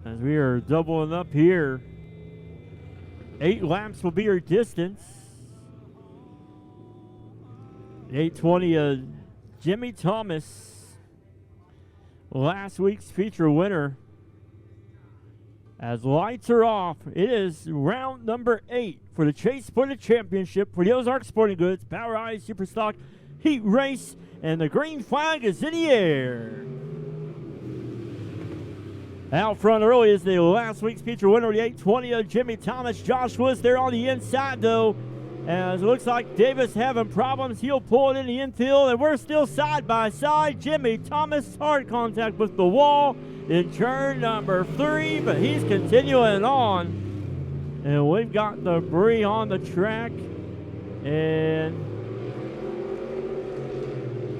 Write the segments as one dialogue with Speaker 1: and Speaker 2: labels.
Speaker 1: as we are doubling up here. 8 laps will be your distance. 8:20, Jimmy Thomas, last week's feature winner. As lights are off, it is round number 8 for the Chase for the Championship for the Ozark Sporting Goods POWRi Superstock Heat Race, and the green flag is in the air. Out front early is the last week's feature winner, the 8:20, Jimmy Thomas. Josh Woods there on the inside, though, as it looks like Davis having problems. He'll pull it in the infield, and we're still side by side. Jimmy Thomas, hard contact with the wall in turn number 3, but he's continuing on. And we've got debris on the track, and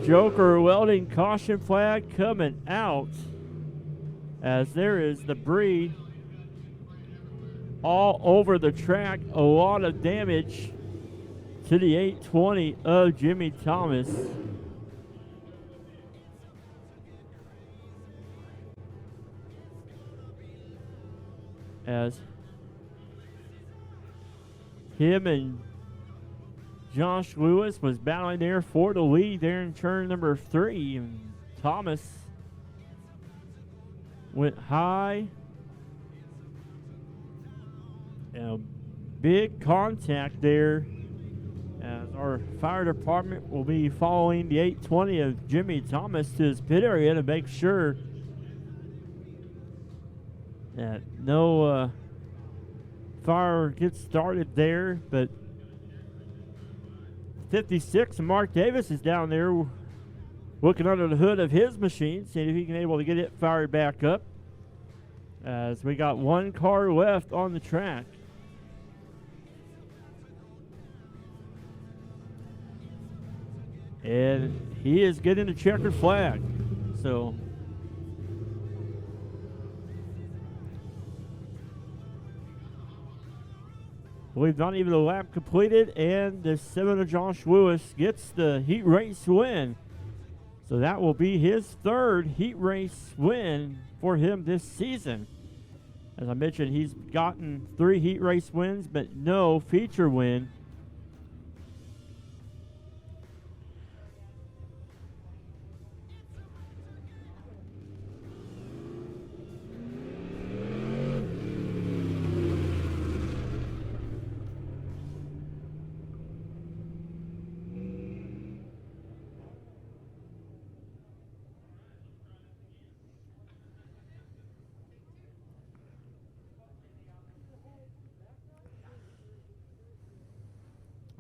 Speaker 1: Joker welding caution flag coming out, as there is debris all over the track. A lot of damage to the 8:20 of Jimmy Thomas. As him and Josh Lewis was battling there for the lead there in turn number 3, and Thomas went high. And a big contact there, as our fire department will be following the 8:20 of Jimmy Thomas to his pit area to make sure that no fire gets started there. But 56, Mark Davis is down there looking under the hood of his machine, seeing if he can able to get it fired back up, as we got one car left on the track. And he is getting the checkered flag. So we've not even a lap completed, and the 7 of Josh Lewis gets the heat race win. So that will be his 3rd heat race win for him this season. As I mentioned, he's gotten 3 heat race wins, but no feature win.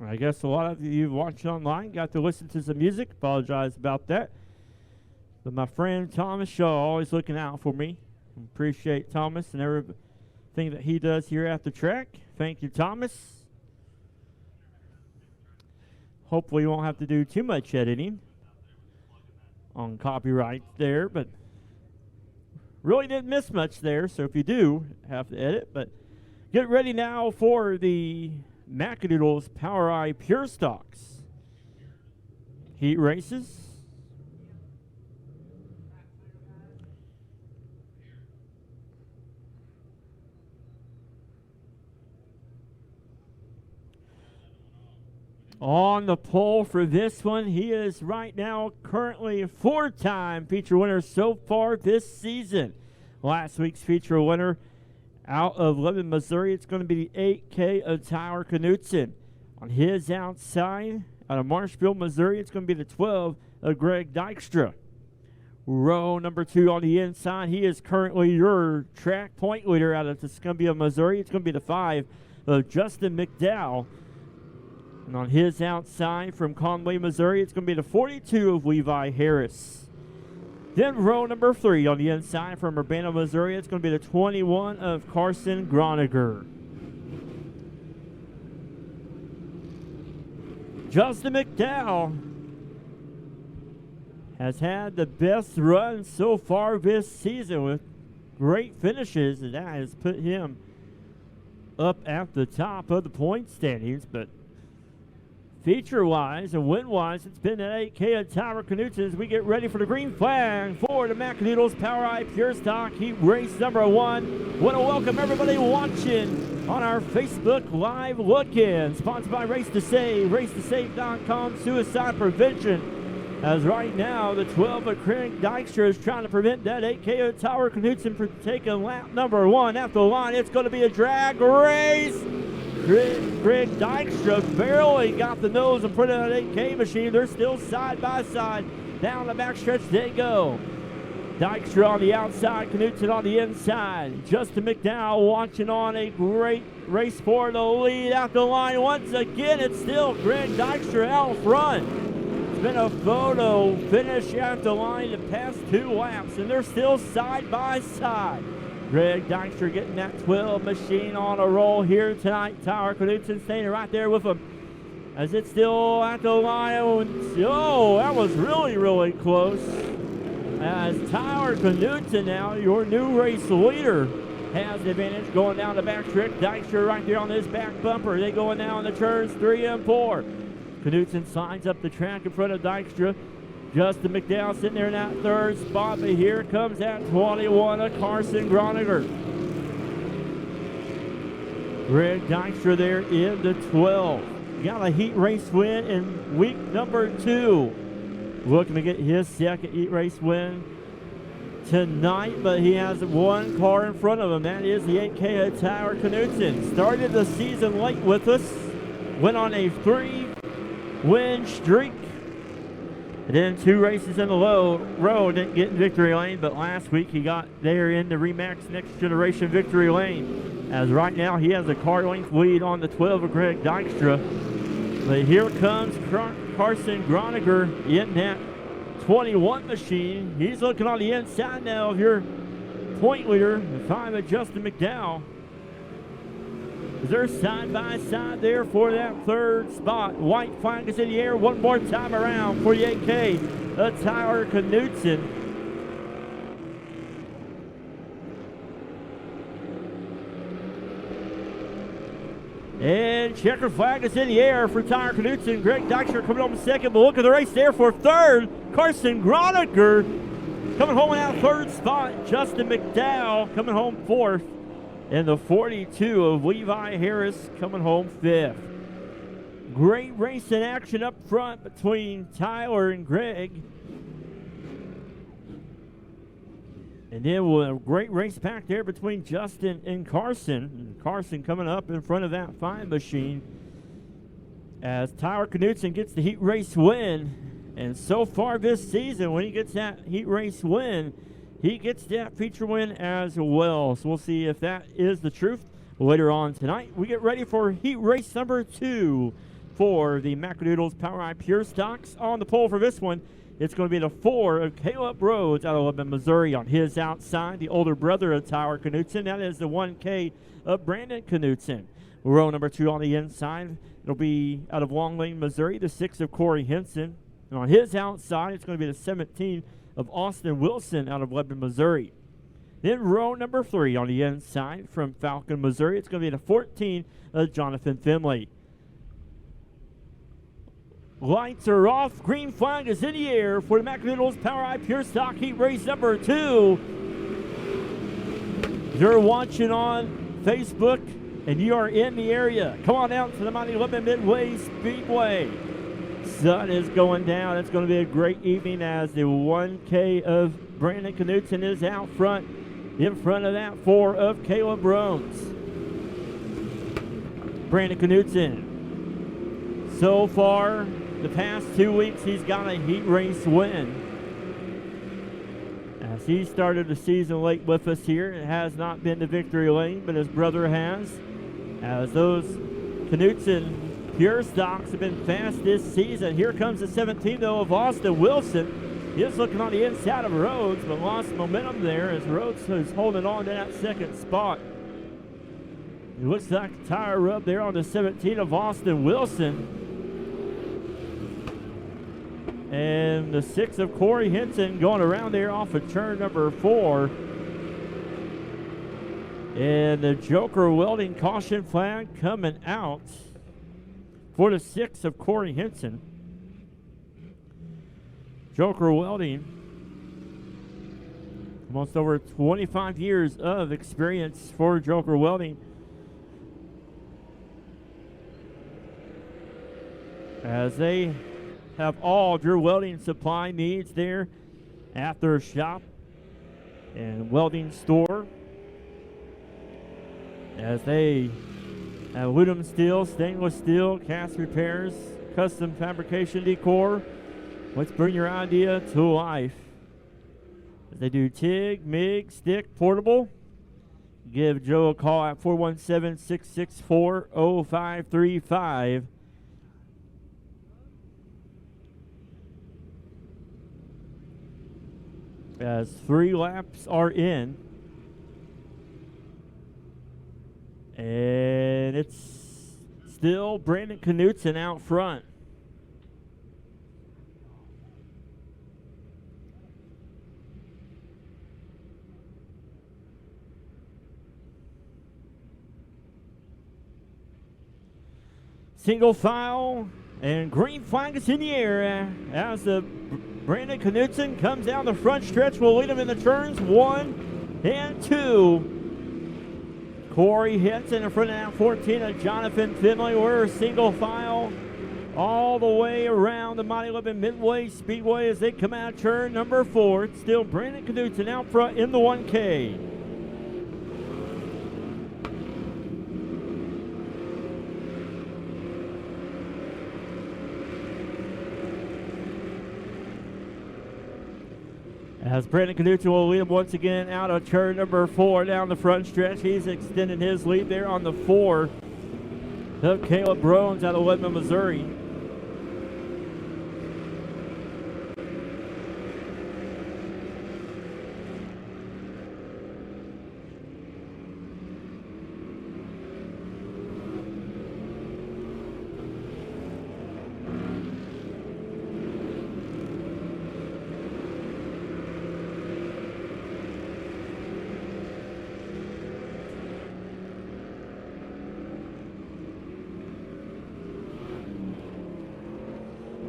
Speaker 1: I guess a lot of you watching online got to listen to some music. Apologize about that. But my friend Thomas Shaw, always looking out for me. Appreciate Thomas and everything that he does here at the track. Thank you, Thomas. Hopefully you won't have to do too much editing on copyright there, but really didn't miss much there. So if you do have to edit, but get ready now for the Macadoodles POWRi Pure Stocks heat races. On the pole for this one, he is right now currently a 4-time feature winner so far this season. Last week's feature winner out of Lebanon, Missouri, it's going to be the 8K of Tyler Knutson. On his outside, out of Marshville, Missouri, it's going to be the 12 of Greg Dykstra. Row number 2 on the inside, he is currently your track point leader out of Tuscumbia, Missouri. It's going to be the 5 of Justin McDowell. And on his outside from Conway, Missouri, it's going to be the 42 of Levi Harris. Then row number 3 on the inside from Urbana, Missouri, it's going to be the 21 of Carson Groniger. Justin McDowell has had the best run so far this season with great finishes, and that has put him up at the top of the point standings. But feature-wise and win-wise, it's been an 8K at Tower Knutson as we get ready for the green flag for the Macadoodles Power Eye Pure Stock Heat Race number 1. Want to welcome everybody watching on our Facebook Live look-in, sponsored by Race to Save, racetosave.com, suicide prevention. As right now, the 12 of Craig Dykstra is trying to prevent that 8K at Tower Knutson from taking lap number 1 at the line. It's going to be a drag race. Craig Dykstra barely got the nose in front of that 8K machine. They're still side by side. Down the backstretch they go. Dykstra on the outside, Knutson on the inside. Justin McDowell watching on a great race for the lead out the line. Once again, it's still Craig Dykstra out front. It's been a photo finish at the line the past 2 laps, and they're still side by side. Greg Dykstra getting that 12 machine on a roll here tonight. Tower Knutson staying right there with him as it's still at the line. Oh, that was really, really close. As Tower Knutson now, your new race leader, has the advantage going down the back stretch. Dykstra right there on this back bumper. They going now in the turns 3 and 4. Knutson signs up the track in front of Dykstra. Justin McDowell sitting there in that 3rd spot, but here comes that 21 of Carson Groniger. Greg Dykstra there in the 12. Got a heat race win in week number 2. Looking to get his 2nd heat race win tonight, but he has 1 car in front of him. That is the 8K of Tower Knutson. Started the season late with us. Went on a 3-win streak. And then 2 races in a row, didn't get in victory lane, but last week he got there in the Remax Next Generation victory lane. As right now he has a car length lead on the 12 of Greg Dykstra. But here comes Carson Groniger in that 21 machine. He's looking on the inside now of your point leader, the 5 of Justin McDowell. They're side by side there for that 3rd spot. White flag is in the air one more time around for the 8K. The Tower Knutson. And checker flag is in the air for Tower Knutson. Greg Dykstra coming home 2nd, but look at the race there for 3rd. Carson Groniger coming home in that 3rd spot. Justin McDowell coming home 4th. And the 42 of Levi Harris coming home 5th. Great race in action up front between Tyler and Greg. And then a great race back there between Justin and Carson. And Carson coming up in front of that 5 machine as Tyler Knutson gets the heat race win. And so far this season, when he gets that heat race win, he gets that feature win as well. So we'll see if that is the truth later on tonight. We get ready for heat race number 2 for the Macadoodles Power Eye Pure Stocks. On the pole for this one, it's going to be the 4 of Caleb Rhodes out of Lebanon, Missouri. On his outside, the older brother of Tower Knutson. That is the 1K of Brandon Knutson. Row number 2 on the inside, it'll be out of Long Lane, Missouri, the 6 of Corey Henson. And on his outside, it's going to be the 17 of Austin Wilson out of Lebanon, Missouri. Then row number 3 on the inside from Falcon, Missouri. It's going to be the 14 of Jonathan Finley. Lights are off. Green flag is in the air for the Macadoodles Power Eye Pure Stock Heat Race number 2. You're watching on Facebook and you are in the area. Come on out to the mighty Lebanon Midway Speedway. Sun is going down. It's going to be a great evening as the 1K of Brandon Knutson is out front in front of that 4 of Caleb Rhodes. Brandon Knutson, so far the past 2 weeks, he's got a heat race win. As he started the season late with us here, it has not been the victory lane, but his brother has. As those Knutson Pure Stocks have been fast this season. Here comes the 17, though, of Austin Wilson. He is looking on the inside of Rhodes, but lost momentum there as Rhodes is holding on to that 2nd spot. It looks like a tire rub there on the 17 of Austin Wilson. And the 6 of Corey Henson going around there off of turn number 4. And the Joker Welding caution flag coming out For the 6 of Corey Henson. Joker Welding, almost over 25 years of experience for Joker Welding. As they have all of your welding supply needs there at their shop and welding store. As they have aluminum steel, stainless steel, cast repairs, custom fabrication decor. Let's bring your idea to life. As they do TIG, MIG, stick, portable. Give Joe a call at 417-664-0535. As 3 laps are in. And it's still Brandon Knutson out front. Single file and green flag is in the air as the Brandon Knutson comes down the front stretch. Will lead him in the turns 1 and 2. Corey Henson in front of that 14 of Jonathan Finley. We're single file all the way around the Mighty Lebanon Midway Speedway as they come out of turn number 4. It's still Brandon Knutson out front in the 1K. As Brandon Knutson will lead him once again out of turn number 4 down the front stretch. He's extending his lead there on the 4 of Caleb Brones out of Lebanon, Missouri.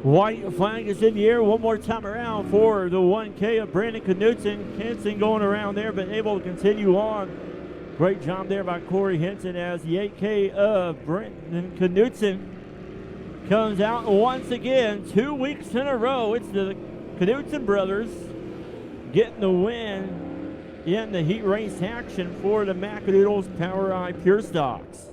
Speaker 1: White flag is in the air one more time around for the 1K of Brandon Knutson. Henson going around there, but able to continue on. Great job there by Corey Henson as the 8K of Brandon Knutson comes out once again 2 weeks in a row. It's the Knutson brothers getting the win in the heat race action for the Macadoodles Power Eye Pure Stocks.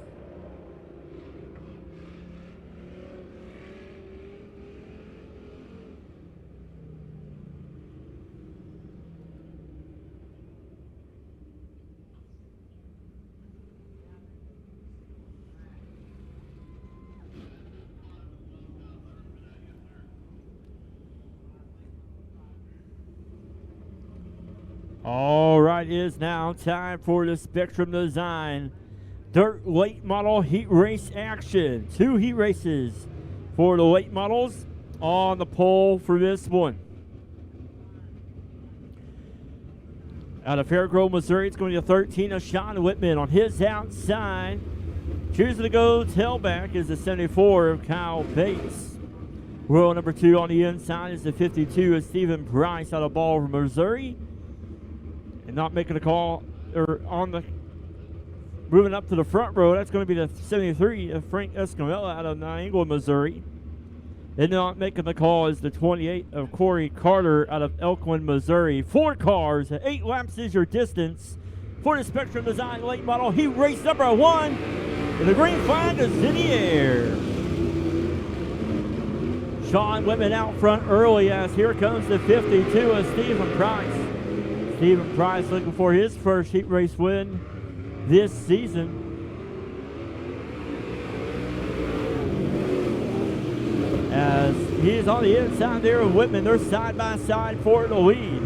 Speaker 1: All right, it is now time for the Spectrum Design Dirt Late Model Heat Race action. 2 heat races for the late models on the pole for this one. Out of Fairgrove, Missouri, it's going to be a 13 of Sean Whitman on his outside. Choosing to go tailback is the 74 of Kyle Bates. Row number 2 on the inside is the 52 of Stephen Price out of Ball from Missouri. And not making a call, or on the, moving up to the front row, that's going to be the 73 of Frank Escamilla out of Niagara, Missouri. And not making the call is the 28 of Corey Carter out of Elkland, Missouri. 4 cars, 8 laps is your distance for the Spectrum Design Late Model Heat Race number 1. And the green flag is in the air. Sean Whitman out front early as here comes the 52 of Stephen Price. Stephen Price looking for his first heat race win this season. As he is on the inside there of Whitman, they're side by side for the lead.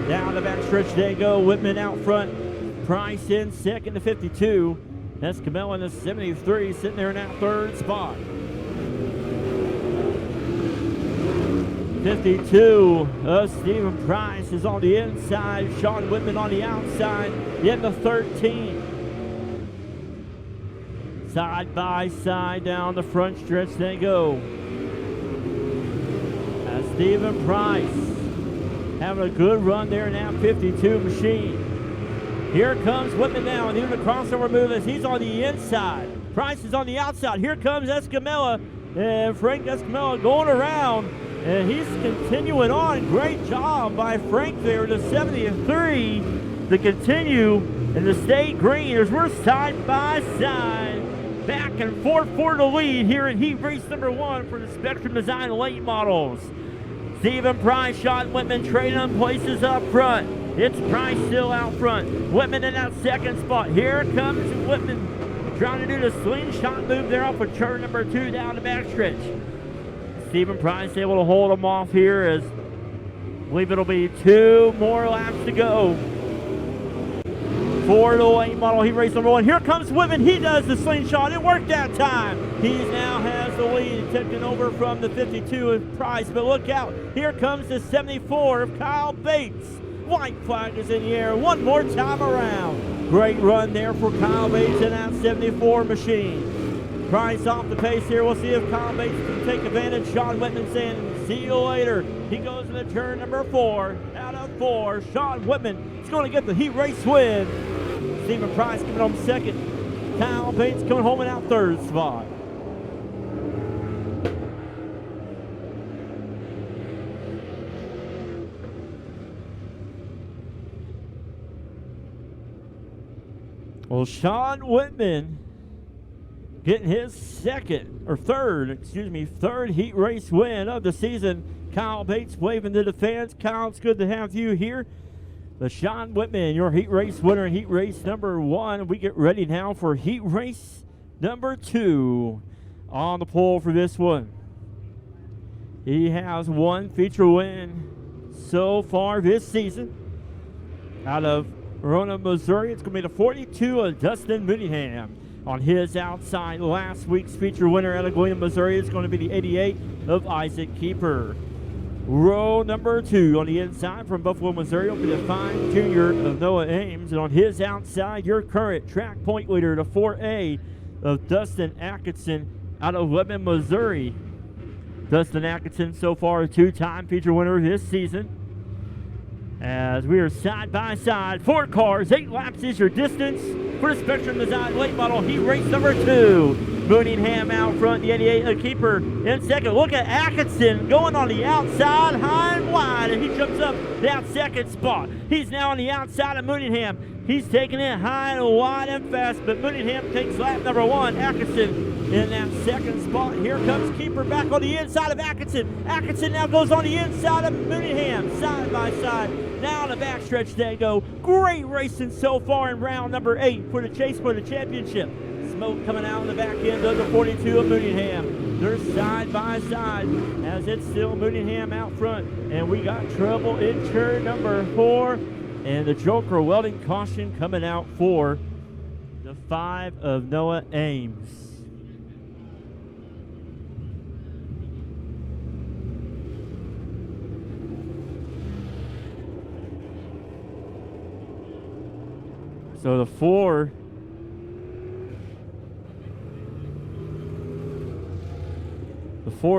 Speaker 1: Down the backstretch they go. Whitman out front. Price in second to 52. That's Camille in the 73 sitting there in that 3rd spot. 52 of Stephen Price is on the inside. Sean Whitman on the outside in the 13. Side by side down the front stretch they go. As Stephen Price having a good run there now, 52 machine. Here comes Whitman now, and even the crossover move as he's on the inside. Price is on the outside. Here comes Escamilla, and Frank Escamilla going around, and he's continuing on. Great job by Frank there to 73 to continue in the state green as we're side by side. Back and forth for the lead here in heat race number 1 for the Spectrum Design late models. Stephen Price, Sean Whitman trading on places up front. It's Price still out front. Whitman in that second spot. Here comes Whitman trying to do the slingshot move there off of turn number 2 down the backstretch. Stephen Price able to hold him off here as I believe it'll be 2 more laps to go for the late model heat race number 1. Here comes Whitman. He does the slingshot. It worked that time. He now has the lead, taking over from the 52 of Price. But look out. Here comes the 74 of Kyle Bates. White flag is in the air one more time around. Great run there for Kyle Bates in that 74 machine. Price off the pace here. We'll see if Kyle Bates can take advantage. Sean Whitman saying, see you later. He goes into turn number 4. Out of 4, Sean Whitman is going to get the heat race win. Stephen Price coming home second. Kyle Bates coming home in that third spot. Well, Sean Whitman getting his third heat race win of the season. Kyle Bates waving to the fans. Kyle, it's good to have you here. The Sean Whitman, your heat race winner in heat race number 1. We get ready now for heat race number 2 on the pole for this one. He has 1 feature win so far this season. Out of Lebanon, Missouri, it's going to be the 42 of Dustin Mooneyham. On his outside, last week's feature winner out of Lebanon, Missouri is going to be the 88 of Isaac Keeper. Row number 2 on the inside from Buffalo, Missouri will be the 5 junior of Noah Ames. And on his outside, your current track point leader, the 4A of Dustin Atkinson out of Lebanon, Missouri. Dustin Atkinson so far a 2-time feature winner this season. As we are side by side, 4 cars, 8 laps is your distance for the Spectrum Design late model heat race number 2. Mooneyham out front, the 88 a keeper in second. Look at Atkinson going on the outside, high and wide, and he jumps up that second spot. He's now on the outside of Mooneyham. He's taking it high and wide and fast, but Mooneyham takes lap number 1. Atkinson in that second spot. Here comes Keeper back on the inside of Atkinson. Atkinson now goes on the inside of Mooneyham, side by side. Now on the backstretch they go. Great racing so far in round number 8 for the chase for the championship. Smoke coming out on the back end of the 42 of Mooneyham. They're side by side as it's still Mooneyham out front. And we got trouble in turn number 4. And the Joker welding caution coming out for the 5 of Noah Ames. So the 4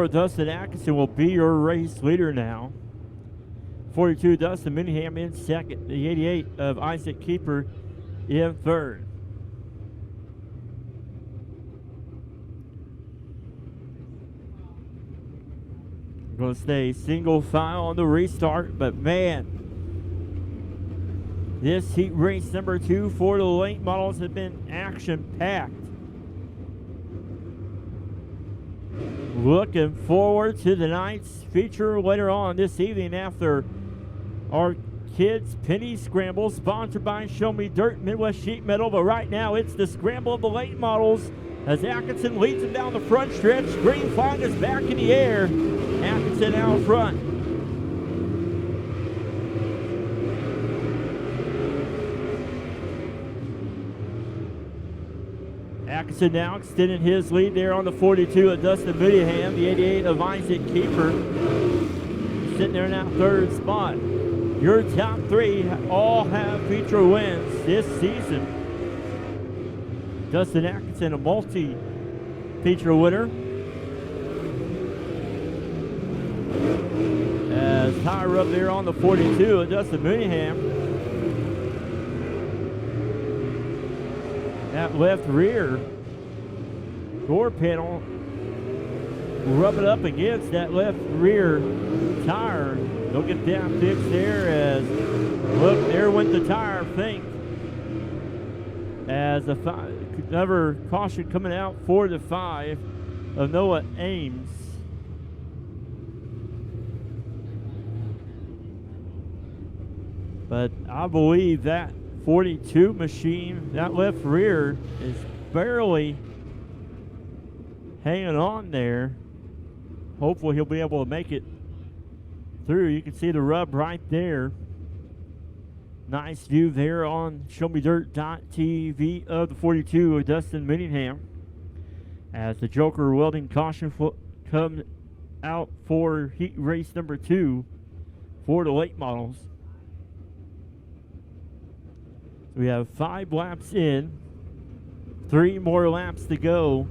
Speaker 1: Dustin Atkinson will be your race leader now. 42 Dustin Mooneyham in second. The 88 of Isaac Keeper in third. Going to stay single file on the restart, but man, this heat race number 2 for the late models has been action-packed. Looking forward to the night's feature later on this evening after our kids' penny scramble, sponsored by Show Me Dirt Midwest Sheet Metal. But right now it's the scramble of the late models as Atkinson leads him down the front stretch. Green flag is back in the air. Atkinson out front. Atkinson now extending his lead there on the 42 of Dustin Mooneyham, the 88 of Isaac Keeper. Sitting there in that third spot. Your top 3 all have feature wins this season. Dustin Atkinson, a multi-feature winner. As tire up there on the 42 of Dustin Mooneyham. That left rear door panel rubbing up against that left rear tire. They'll get that fixed there as, look, there went the tire fink. As another caution coming out for the 5 of Noah Ames. But I believe that 42 machine, that left rear is barely hanging on there. Hopefully he'll be able to make it through. You can see the rub right there. Nice view there on ShowMeDirt.tv of the 42 of Dustin Mooneyham. As the Joker Welding caution comes out for heat race number 2 for the late models. We have 5 laps in, 3 more laps to go.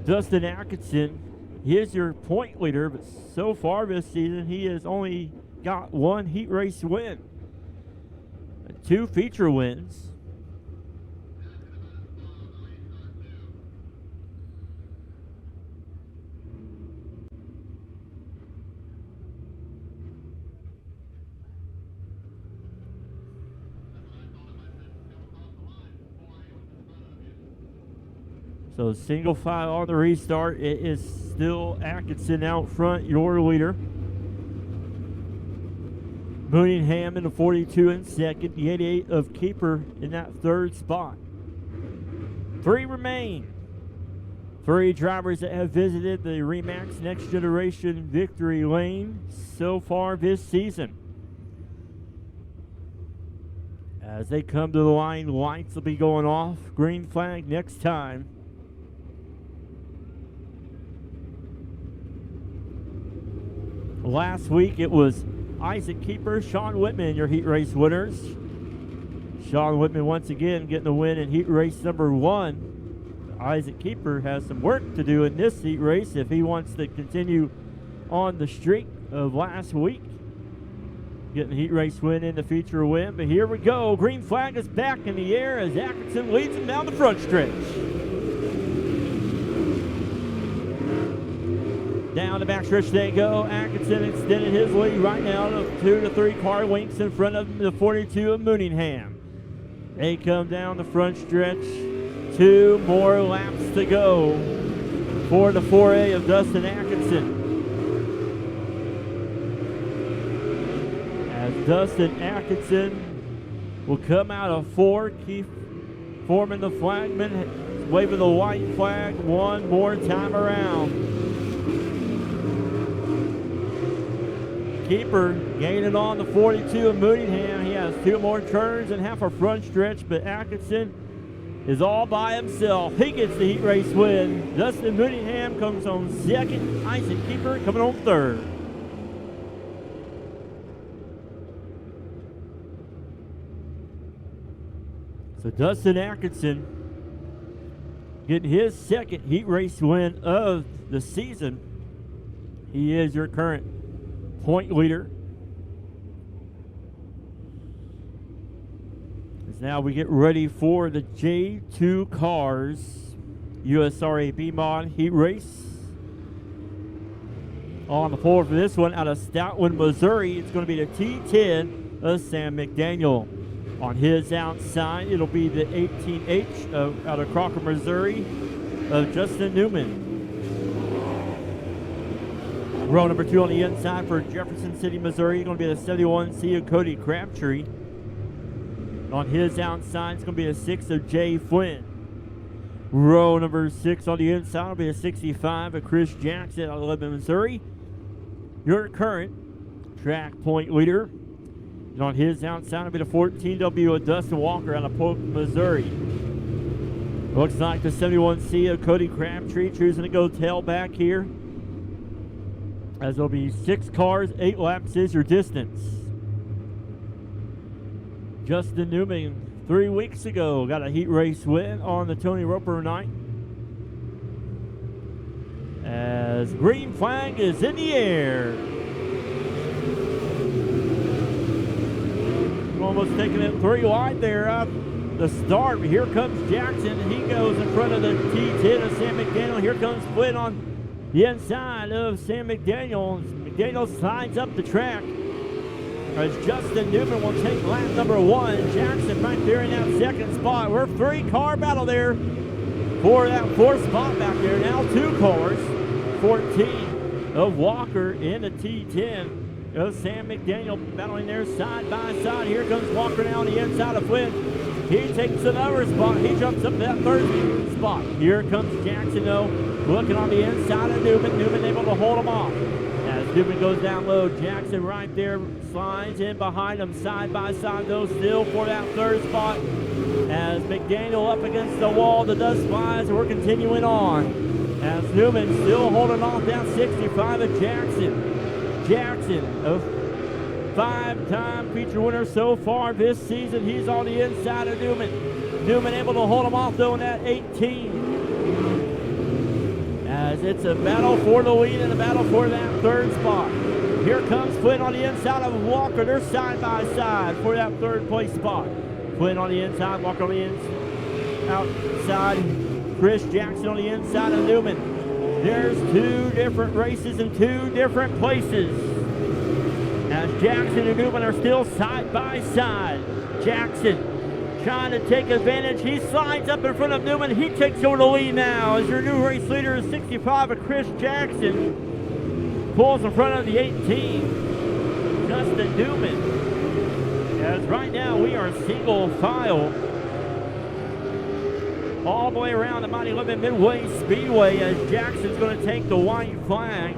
Speaker 1: Dustin Atkinson, he is your point leader, but so far this season he has only got 1 heat race win, 2 feature wins. So single file on the restart. It is still Atkinson out front, your leader. Mooneyham in the 42 in second. The 88 of Keeper in that 3rd spot. 3 remain. 3 drivers that have visited the Remax Next Generation victory lane so far this season. As they come to the line, lights will be going off. Green flag next time. Last week it was Isaac Keeper, Sean Whitman, your heat race winners. Sean Whitman once again getting the win in heat race number 1. Isaac Keeper has some work to do in this heat race if he wants to continue on the streak of last week. Getting the heat race win in the feature win. But here we go. Green flag is back in the air as Atkinson leads him down the front stretch. Down the backstretch they go. Atkinson extended his lead right now to 2 to 3 car lengths in front of the 42 of Mooneyham. They come down the front stretch. 2 more laps to go for the 4A of Dustin Atkinson. As Dustin Atkinson will come out of 4, Keith Foreman, the flagman, waving the white flag one more time around. Keeper gaining on the 42 of Mooneyham. He has 2 more turns and half a front stretch, but Atkinson is all by himself. He gets the heat race win. Dustin Mooneyham comes on 2nd. Isaac Keeper coming on 3rd. So Dustin Atkinson getting his 2nd heat race win of the season. He is your current point leader. As now we get ready for the J2 cars USRA B-Mod heat race. On the pole for this one out of Stoutland, Missouri, it's going to be the T10 of Sam McDaniel. On his outside, it'll be the 18H out of Crocker, Missouri, of Justin Newman. Row number 2 on the inside for Jefferson City, Missouri, going to be the 71C of Cody Crabtree. On his outside, it's going to be the 6 of Jay Flynn. Row number 6 on the inside will be a 65 of Chris Jackson out of Lebanon, Missouri. Your current track point leader. And on his outside will be the 14W of Dustin Walker out of Polk, Missouri. Looks like the 71C of Cody Crabtree choosing to go tailback here. As there'll be 6 cars, 8 laps is your distance. Justin Newman 3 weeks ago. Got a heat race win on the Tony Roper night. As green flag is in the air. Almost taking it 3 wide there up the start. Here comes Jackson. He goes in front of the T10 of Sam McDaniel. Here comes Flynn on the inside of Sam McDaniel. McDaniel slides up the track as Justin Newman will take lap number 1. Jackson right there in that second spot. We're 3-car battle there for that 4th spot back there. Now 2 cars. 14 of Walker in the T10 of Sam McDaniel battling there side by side. Here comes Walker now on the inside of Flynn. He takes another spot. He jumps up to that 3rd spot. Here comes Jackson though, looking on the inside of Newman. Newman able to hold him off. As Newman goes down low, Jackson right there slides in behind him side by side though, still for that 3rd spot. As McDaniel up against the wall, the dust flies, and we're continuing on. As Newman still holding off down 65 of Jackson. Jackson, a 5-time feature winner so far this season. He's on the inside of Newman. Newman able to hold him off though in that 18. As it's a battle for the lead and a battle for that 3rd spot. Here comes Flynn on the inside of Walker. They're side by side for that 3rd place spot. Flynn on the inside, Walker on the outside. Chris Jackson on the inside of Newman. There's 2 different races in 2 different places. As Jackson and Newman are still side by side. Jackson trying to take advantage. He slides up in front of Newman. He takes over the lead now as your new race leader is 65 of Chris Jackson. Pulls in front of the 18. Justin Newman. As right now we are single file all the way around the mighty Lebanon Midway Speedway as Jackson's going to take the white flag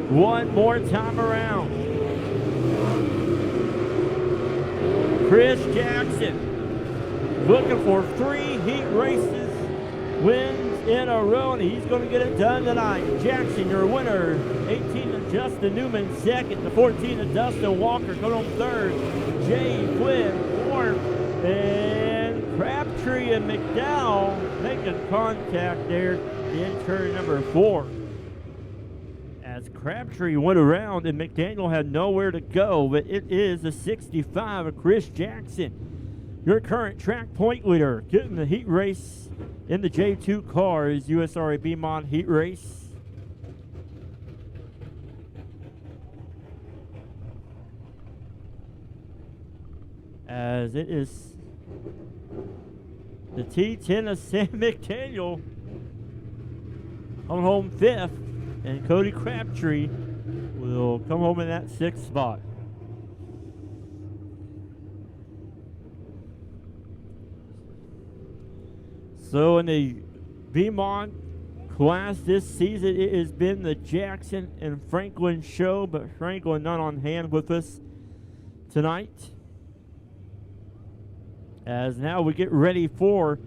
Speaker 1: one more time around. Chris Jackson looking for 3 heat races, wins in a row, and he's going to get it done tonight. Jackson, your winner. 18 of Justin Newman, 2nd. The 14 of Dustin Walker going on 3rd. Jay Flynn, 4th. And Crabtree and McDowell making contact there in turn number 4. As Crabtree went around and McDaniel had nowhere to go, but it is the 65 of Chris Jackson, your current track point leader, getting the heat race in the J2 cars, USRA B-Mod heat race. As it is the T10 of Sam McDaniel on home 5th, and Cody Crabtree will come home in that 6th spot. So in the B-Mod class this season, it has been the Jackson and Franklin show, but Franklin not on hand with us tonight. As now we get ready for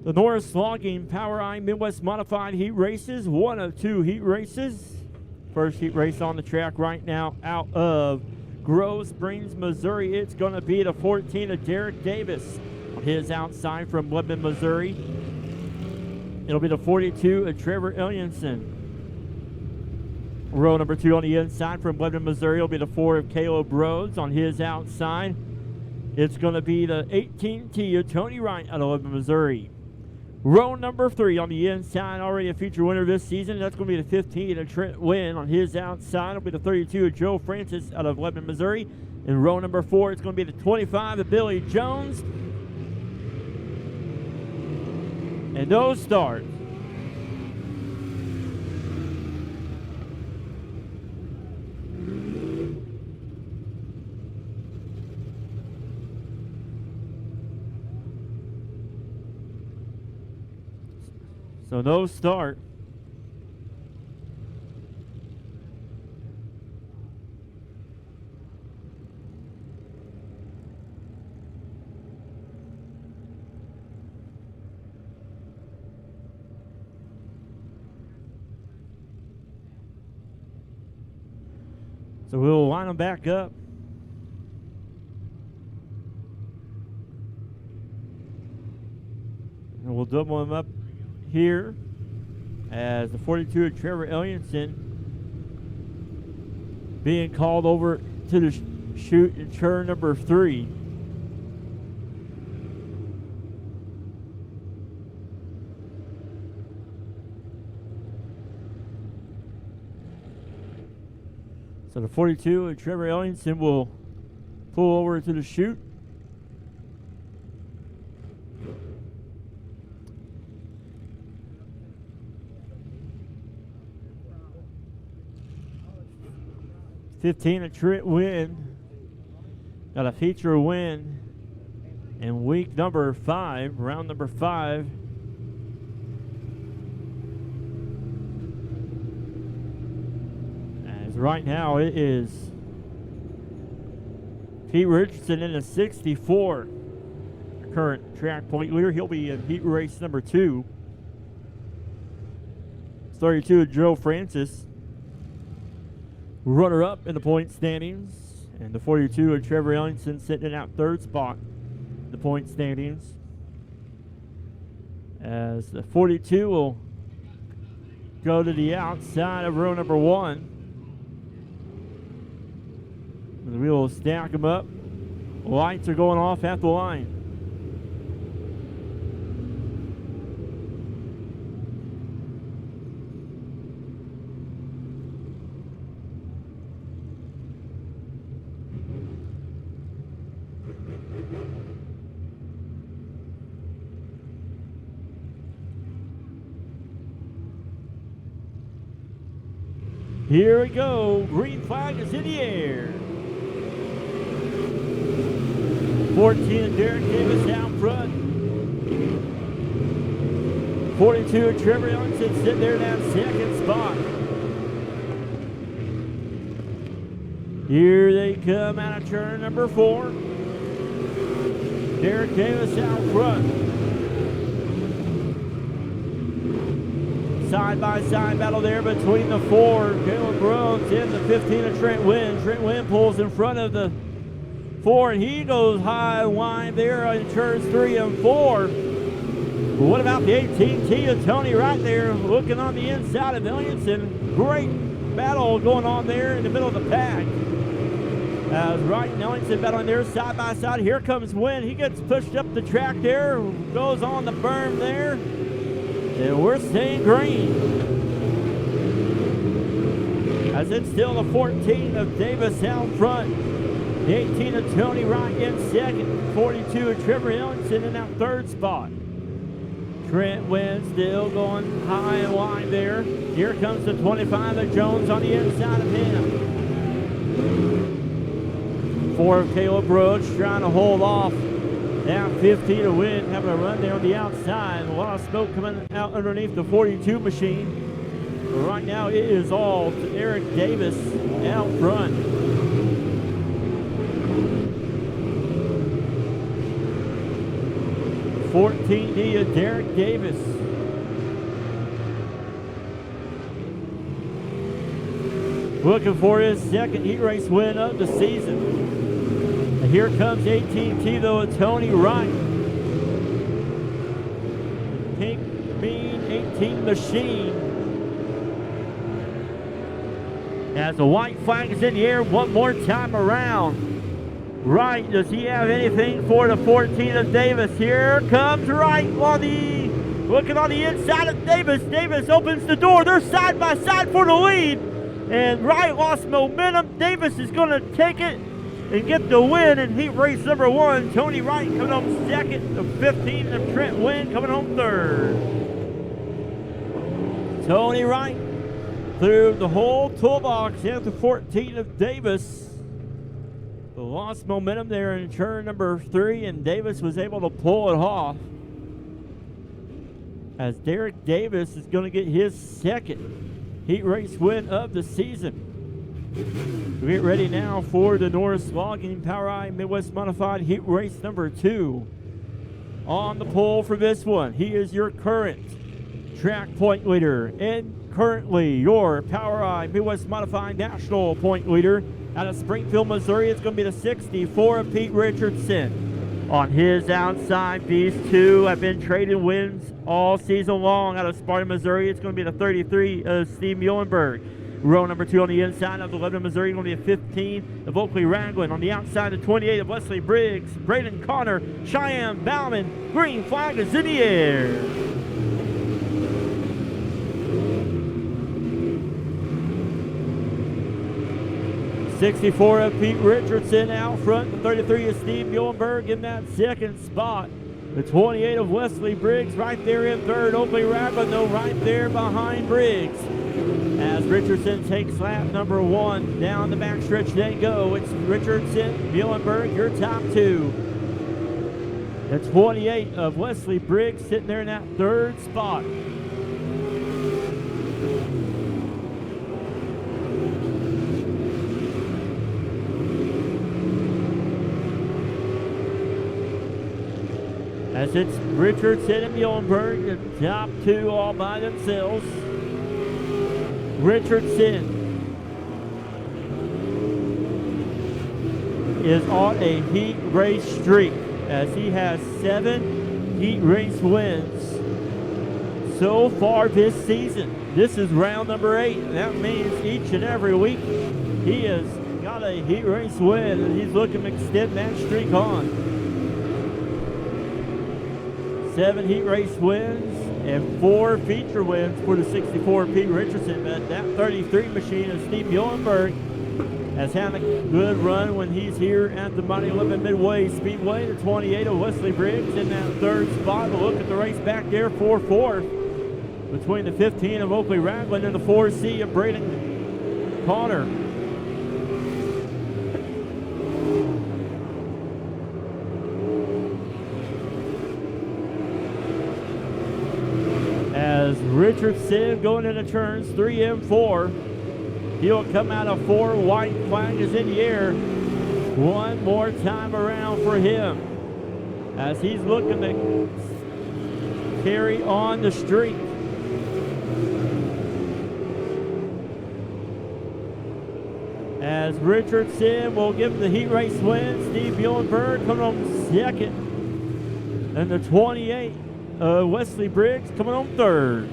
Speaker 1: the Norris Logging POWRi Midwest Modified heat races, 1 of 2 heat races. First heat race on the track right now out of Grove Springs, Missouri. It's going to be the 14 of Derek Davis on his outside from Lebanon, Missouri. It'll be the 42 of Trevor Ellianson. Row number 2 on the inside from Lebanon, Missouri. It'll be the 4 of Caleb Rhodes on his outside. It's going to be the 18T of Tony Wright out of Lebanon, Missouri. Row number 3 on the inside, already a feature winner this season. That's going to be the 15 of Trent Wynn on his outside. It'll be the 32 of Joe Francis out of Lebanon, Missouri. In row number 4, it's going to be the 25 of Billy Jones. And those start. So no start. So we'll line them back up. And we'll double him up here as the 42 of Trevor Elliotson being called over to the chute in turn number 3. So the 42 of Trevor Elliotson will pull over to the chute. '15 of Trent Wynn got a feature win in week number 5, round number 5. As right now it is Pete Richardson in the 64, the current track point leader. He'll be in heat race number 2. 32 of Joe Francis, runner up in the point standings, and the 42 of Trevor Ellingson sitting in that 3rd spot in the point standings. As the 42 will go to the outside of row number 1. And we will stack them up. Lights are going off at the line. Here we go. Green flag is in the air. 14 of Derek Davis out front. 42 of Trevor Ellingson sitting there in that 2nd spot. Here they come out of turn number 4. Derek Davis out front. Side-by-side battle there between the 4, Caleb Rhodes, and the 15 of Trent Wynn. Trent Wynn pulls in front of the 4, and he goes high and wide there in turns 3 and 4. But what about the 18T of Tony right there looking on the inside of Ellingson? Great battle going on there in the middle of the pack. As Wright and Ellingson battling there side by side. Here comes Wynn. He gets pushed up the track there, goes on the berm there, and we're staying green. As it's still the 14 of Davis out front. The 18 of Tony Wright in 2nd. 42 of Trevor Ellingson in that 3rd spot. Trent Wynn still going high and wide there. Here comes the 25 of Jones on the inside of him. 4 of Caleb Rhodes trying to hold off. Now 15 of Wynn having a run there on the outside. A lot of smoke coming out underneath the 42 machine. But right now it is all to Eric Davis out front. $14D of Derek Davis. Looking for his 2nd heat race win of the season. And here comes 18T though of Tony Wright. Pink Bean 18 machine. As the white flag is in the air one more time around. Wright, does he have anything for the 14 of Davis? Here comes Wright on the, looking on the inside of Davis. Davis opens the door. They're side by side for the lead. And Wright lost momentum. Davis is going to take it and get the win in heat race number 1. Tony Wright coming home 2nd. The 15 of Trent Wynn coming home 3rd. Tony Wright through the whole toolbox after 14 of Davis. Lost momentum there in turn number 3, and Davis was able to pull it off. As Derek Davis is going to get his 2nd heat race win of the season. We get ready now for the Norris Logging POWRi Midwest Modified heat race number 2. On the pole for this one, he is your current track point leader and currently your POWRi Midwest Modified national point leader. Out of Springfield, Missouri, it's going to be the 64 of Pete Richardson. on his outside. These two have been trading wins all season long out of Sparta, Missouri. It's going to be the 33 of Steve Muhlenberg. Row number 2 on the inside of the Lebanon, Missouri, going to be a 15 of Oakley Ragland. On the outside, the 28 of Wesley Briggs, Braden Connor, Cheyenne Bauman. Green flag is in the air. '64 of Pete Richardson out front. The 33 of Steve Muhlenberg in that second spot. The 28 of Wesley Briggs right there in third. Oakley Ragland, though, right there behind Briggs. As Richardson takes lap number 1, down the backstretch they go. It's Richardson, Muhlenberg, your top 2. The 28 of Wesley Briggs sitting there in that third spot. As it's Richardson and Muhlenberg, the top 2 all by themselves. Richardson is on a heat race streak as he has 7 heat race wins so far this season. This is round number 8. And that means each and every week he has got a heat race win, and he's looking to extend that streak on. 7 heat race wins and 4 feature wins for the 64 Pete Richardson. But that 33 machine of Steve Muhlenberg has had a good run when he's here at the Mighty Lebanon Midway Speedway. The 28 of Wesley Briggs in that third spot. We'll look at the race back there for fourth between the 15 of Oakley Ragland and the 4C of Braden Connor. As Richardson going into turns 3 and 4. He'll come out of 4. White flag is in the air. One more time around for him as he's looking to carry on the streak. As Richardson will give the heat race win. Steve Muhlenberg coming on second. And the 28 Wesley Briggs coming on third.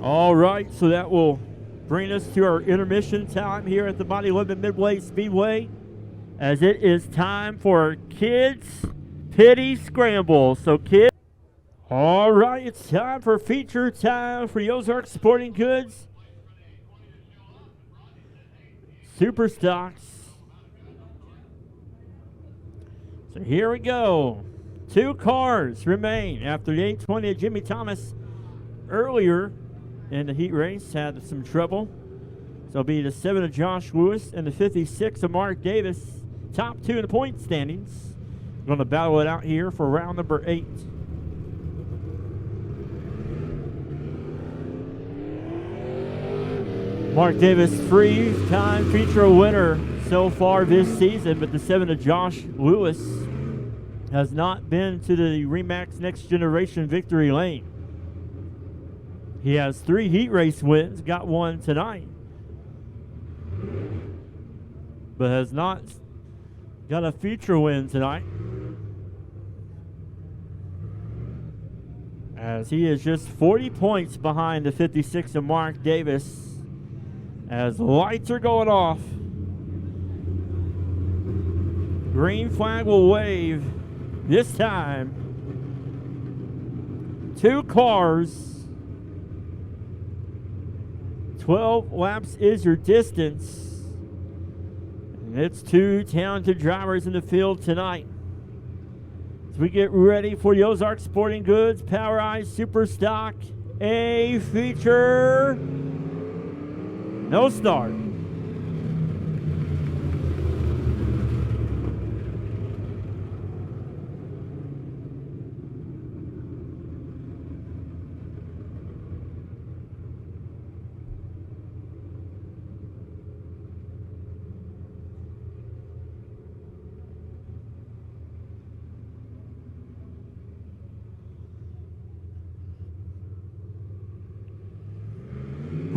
Speaker 1: All right, so that will bring us to our intermission time here at the Mighty Lebanon Midway Speedway, as it is time for our Kids Pity Scramble. So kids, all right, it's time for feature time for the Ozark Sporting Goods Super Stocks. So here we go. 2 cars remain after the 820 of Jimmy Thomas earlier in the heat race had some trouble. So it'll be the 7 of Josh Lewis and the 56 of Mark Davis, top 2 in the point standings. We're going to battle it out here for round number 8. Mark Davis, 3-time feature winner so far this season, but the 7 of Josh Lewis has not been to the Remax Next Generation victory lane. He has 3 heat race wins, got 1 tonight, but has not got a feature win tonight, as he is just 40 points behind the 56 of Mark Davis. As the lights are going off, green flag will wave. This time, 2 cars, 12 laps is your distance. And it's 2 talented drivers in the field tonight. As we get ready for the Ozark Sporting Goods PowerEye Super Stock A feature. No start.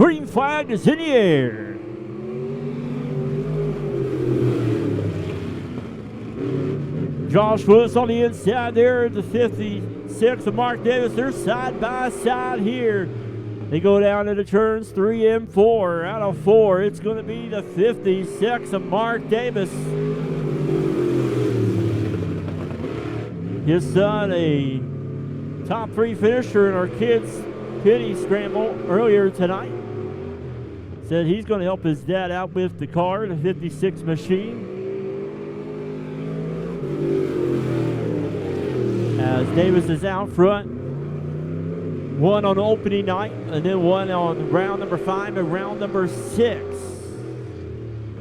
Speaker 1: Green flag is in the air. Josh Lewis on the inside there at the 56 of Mark Davis. They're side by side here. They go down to the turns 3 and 4. Out of 4, it's going to be the 56 of Mark Davis. His son, a top 3 finisher in our kids' pity scramble earlier tonight, said he's going to help his dad out with the car, the 56 machine. As Davis is out front, one on opening night, and then one on round number 5 and round number 6.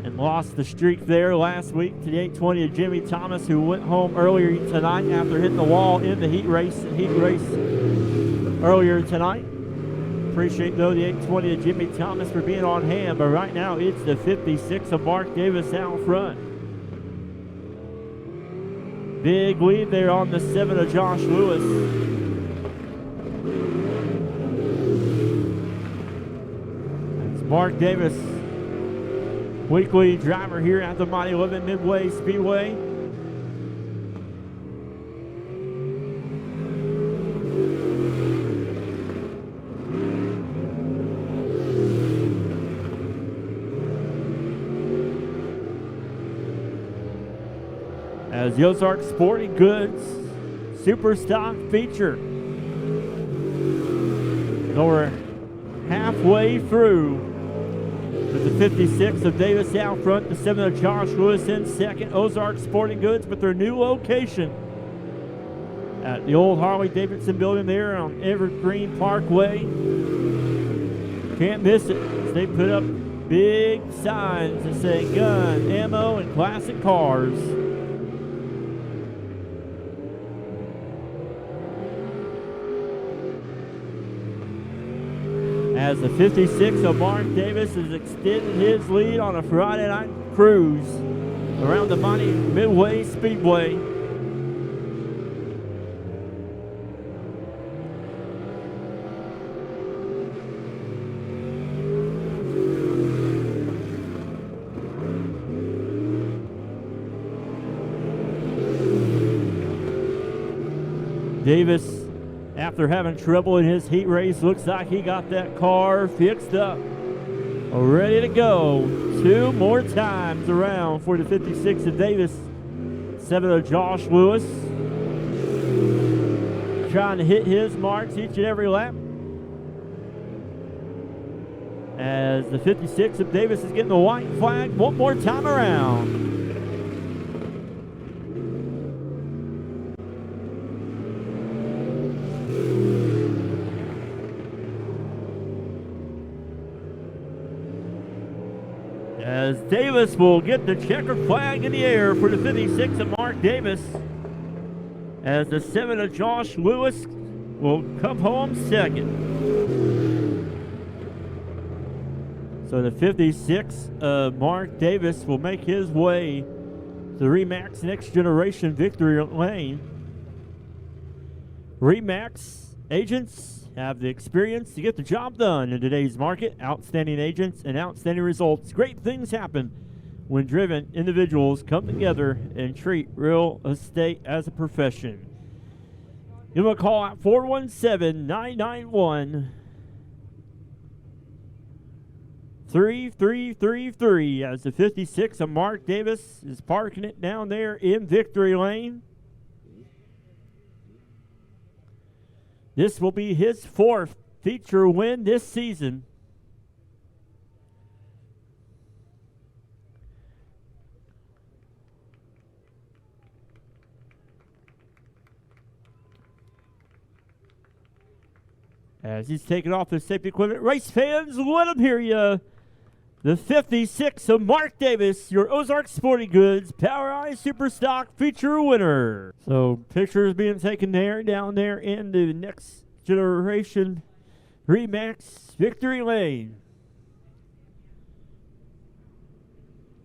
Speaker 1: And lost the streak there last week to the 820 of Jimmy Thomas, who went home earlier tonight after hitting the wall in the heat race earlier tonight. Appreciate, though, the 820 of Jimmy Thomas for being on hand, but right now it's the 56 of Mark Davis out front. Big lead there on the 7 of Josh Lewis. It's Mark Davis, weekly driver here at the mighty Lebanon Midway Speedway. As the Ozark Sporting Goods Super Stock feature. And we're halfway through with the 56 of Davis out front, the 7 of Josh Lewis in second. Ozark Sporting Goods with their new location at the old Harley-Davidson building there on Evergreen Parkway. Can't miss it as they put up big signs that say gun, ammo, and classic cars. As the 56 of Mark Davis has extended his lead on a Friday night cruise around the mighty Midway Speedway. Davis, after having trouble in his heat race, looks like he got that car fixed up, ready to go. 2 more times around for the 56 of Davis. 7 of Josh Lewis, trying to hit his marks each and every lap. As the 56 of Davis is getting the white flag 1 more time around. As Davis will get the checkered flag in the air for the 56 of Mark Davis. As the 7 of Josh Lewis will come home second. So the 56 of Mark Davis will make his way to the RE/MAX Next Generation Victory Lane. RE/MAX agents have the experience to get the job done in today's market. Outstanding agents and outstanding results. Great things happen when driven individuals come together and treat real estate as a profession. Give them a call at 417-991-3333 as the 56 of Mark Davis is parking it down there in Victory Lane. This will be his 4th feature win this season. As he's taking off his safety equipment, race fans, let him hear you. The 56 of Mark Davis, your Ozark Sporting Goods Power Eye Super Stock feature winner. So pictures being taken there, down there in the Next Generation RE/MAX Victory Lane.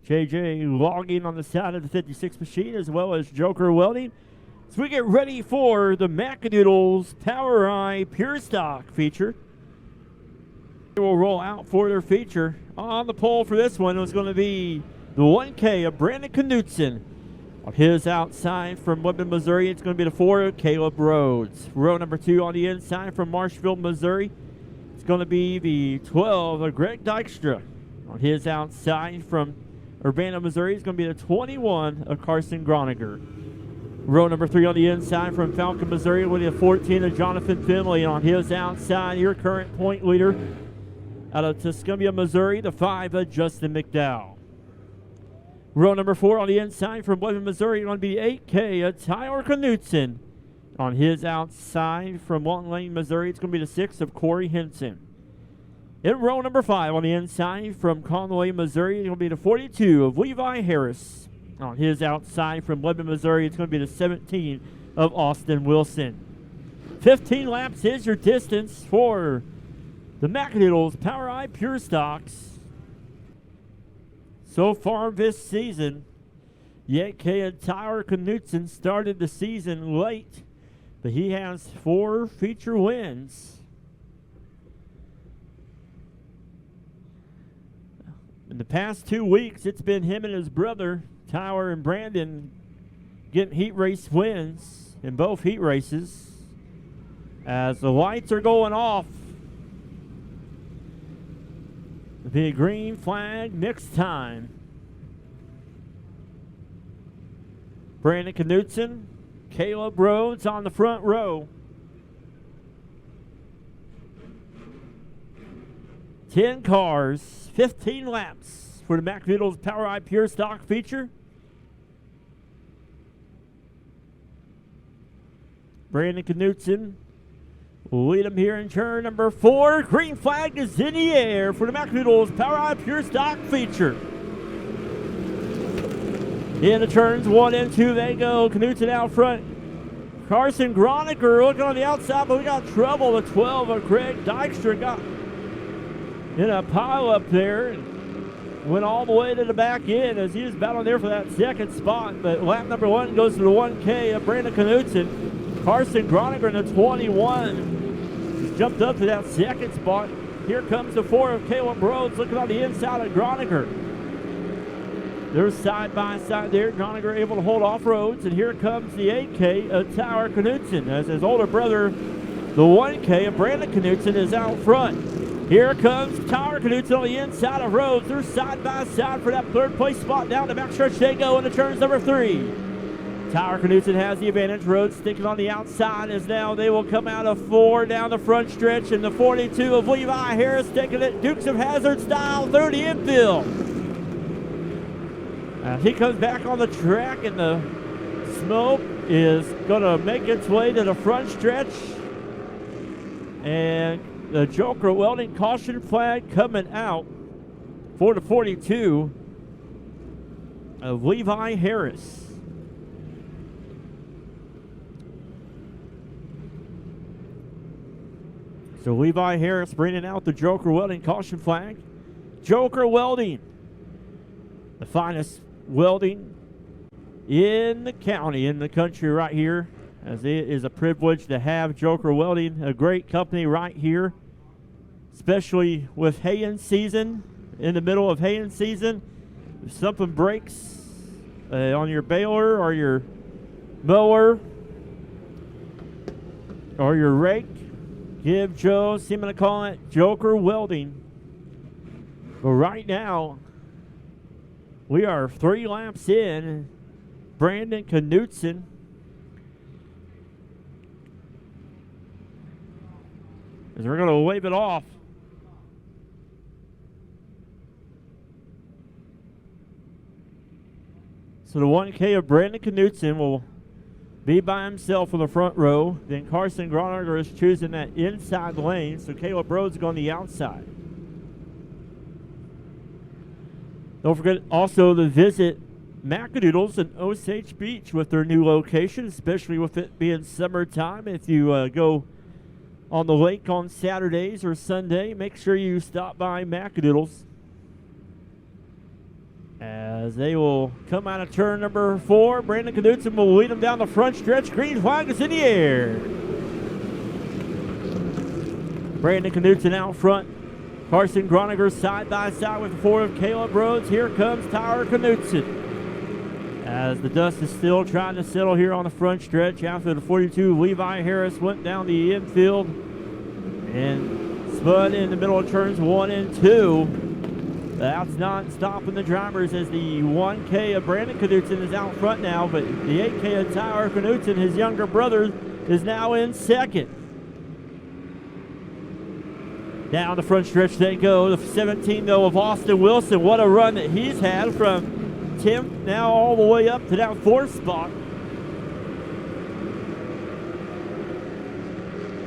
Speaker 1: JJ logging on the side of the 56 machine, as well as Joker welding. So we get ready for the Macadoodles Power Eye Pure Stock feature. will roll out for their feature. On the pole for this one was going to be the 1K of Brandon Knutson. On his outside from Lebanon, Missouri, it's going to be the 4 of Caleb Rhodes. Row number 2 on the inside from Marshville, Missouri, it's going to be the 12 of Greg Dykstra. On his outside from Urbana, Missouri, it's going to be the 21 of Carson Groniger. Row number 3 on the inside from Falcon, Missouri, with the 14 of Jonathan Finley. On his outside, your current point leader out of Tuscumbia, Missouri, the 5 of Justin McDowell. Row number 4 on the inside from Lebanon, Missouri, going to be 8K of Tyler Knutson. On his outside from Walton Lane, Missouri, it's going to be the 6 of Corey Henson. In row number 5 on the inside from Conway, Missouri, it's going to be the 42 of Levi Harris. On his outside from Lebanon, Missouri, it's going to be the 17 of Austin Wilson. 15 laps is your distance for the Macadoodles Power Eye Pure Stocks. So far this season, Yetke and Tyler Knutson started the season late, but he has 4 feature wins. In the past 2 weeks, it's been him and his brother, Tyler and Brandon, getting heat race wins in both heat races. As the lights are going off, the green flag next time. Brandon Knutson, Caleb Rhodes on the front row. 10 cars, 15 laps for the Macadoodles Power Eye Pure Stock feature. Brandon Knutson will lead him here in turn number 4. Green flag is in the air for the Macadoodles Power Eye Pure Stock feature. In the turns 1 and 2 they go. Knutson out front. Carson Groniger looking on the outside, but we got trouble. The 12 of Craig Dykstra got in a pile up there and went all the way to the back end as he was battling there for that second spot. But lap number 1 goes to the 1K of Brandon Knutson. Carson Groniger in the 21 has jumped up to that second spot. Here comes the 4 of Caleb Rhodes looking on the inside of Groniger. They're side by side there. Groniger able to hold off Rhodes, and here comes the 8K of Tyler Knutson as his older brother, the 1K of Brandon Knutson, is out front. Here comes Tyler Knutson on the inside of Rhodes. They're side by side for that third place spot. Down the backstretch they go into turns number 3. Tyler Knutson has the advantage. Rhodes sticking on the outside as now they will come out of 4 down the front stretch, and the 42 of Levi Harris taking it Dukes of Hazzard style through the infield. He comes back on the track, and the smoke is going to make its way to the front stretch. And the Joker Welding caution flag coming out for the 42 of Levi Harris. So Levi Harris bringing out the Joker Welding caution flag. Joker Welding, the finest welding in the county, in the country right here, as it is a privilege to have Joker Welding, a great company right here, especially with haying season, in the middle of haying season. If something breaks on your baler or your mower or your rake, give Joe Seaman a call at Joker Welding. But right now, we are 3 laps in. Brandon Knutson as we're going to wave it off. So the 1K of Brandon Knutson will be by himself in the front row. Then Carson Groniger is choosing that inside lane, so Caleb Rhodes going the outside. Don't forget also to visit Macadoodles in Osage Beach with their new location, especially with it being summertime. If you go on the lake on Saturdays or Sunday, make sure you stop by Macadoodles. As they will come out of turn number 4, Brandon Knutson will lead them down the front stretch. Green flag is in the air. Brandon Knutson out front. Carson Groniger side by side with the 4 of Caleb Rhodes. Here comes Tyler Knutson. As the dust is still trying to settle here on the front stretch after the 42 Levi Harris went down the infield and spun in the middle of turns 1 and 2. That's not stopping the drivers as the 1K of Brandon Knutson is out front now, but the 8K of Tyler Knutson, his younger brother, is now in second. Down the front stretch they go. The 17, though, of Austin Wilson. What a run that he's had from 10th now all the way up to that 4th spot.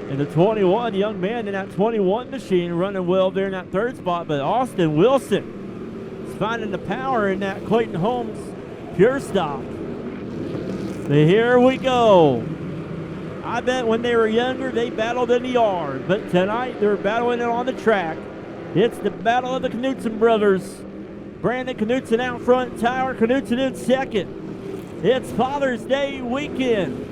Speaker 1: And the 21, young man in that 21 machine running well there in that 3rd spot. But Austin Wilson is finding the power in that Clayton Holmes pure stock. So here we go. I bet when they were younger, they battled in the yard. But tonight, they're battling it on the track. It's the battle of the Knutson brothers. Brandon Knutson out front, Tyler Knutson in second. It's Father's Day weekend.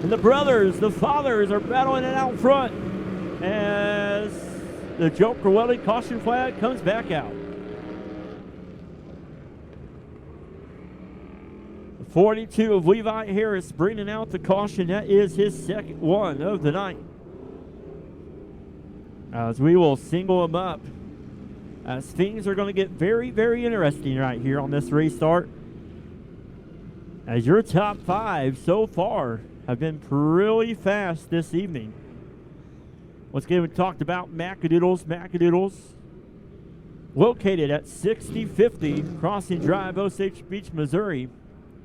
Speaker 1: And the fathers are battling it out front as the Joker Welding caution flag comes back out. 42 of Levi Harris bringing out the caution. That is his second one of the night. As we will single him up. As things are going to get very, very interesting right here on this restart. As your top 5 so far have been really fast this evening. Once again, we talked about Macadoodles. Macadoodles located at 6050 Crossing Drive, Osage Beach, Missouri.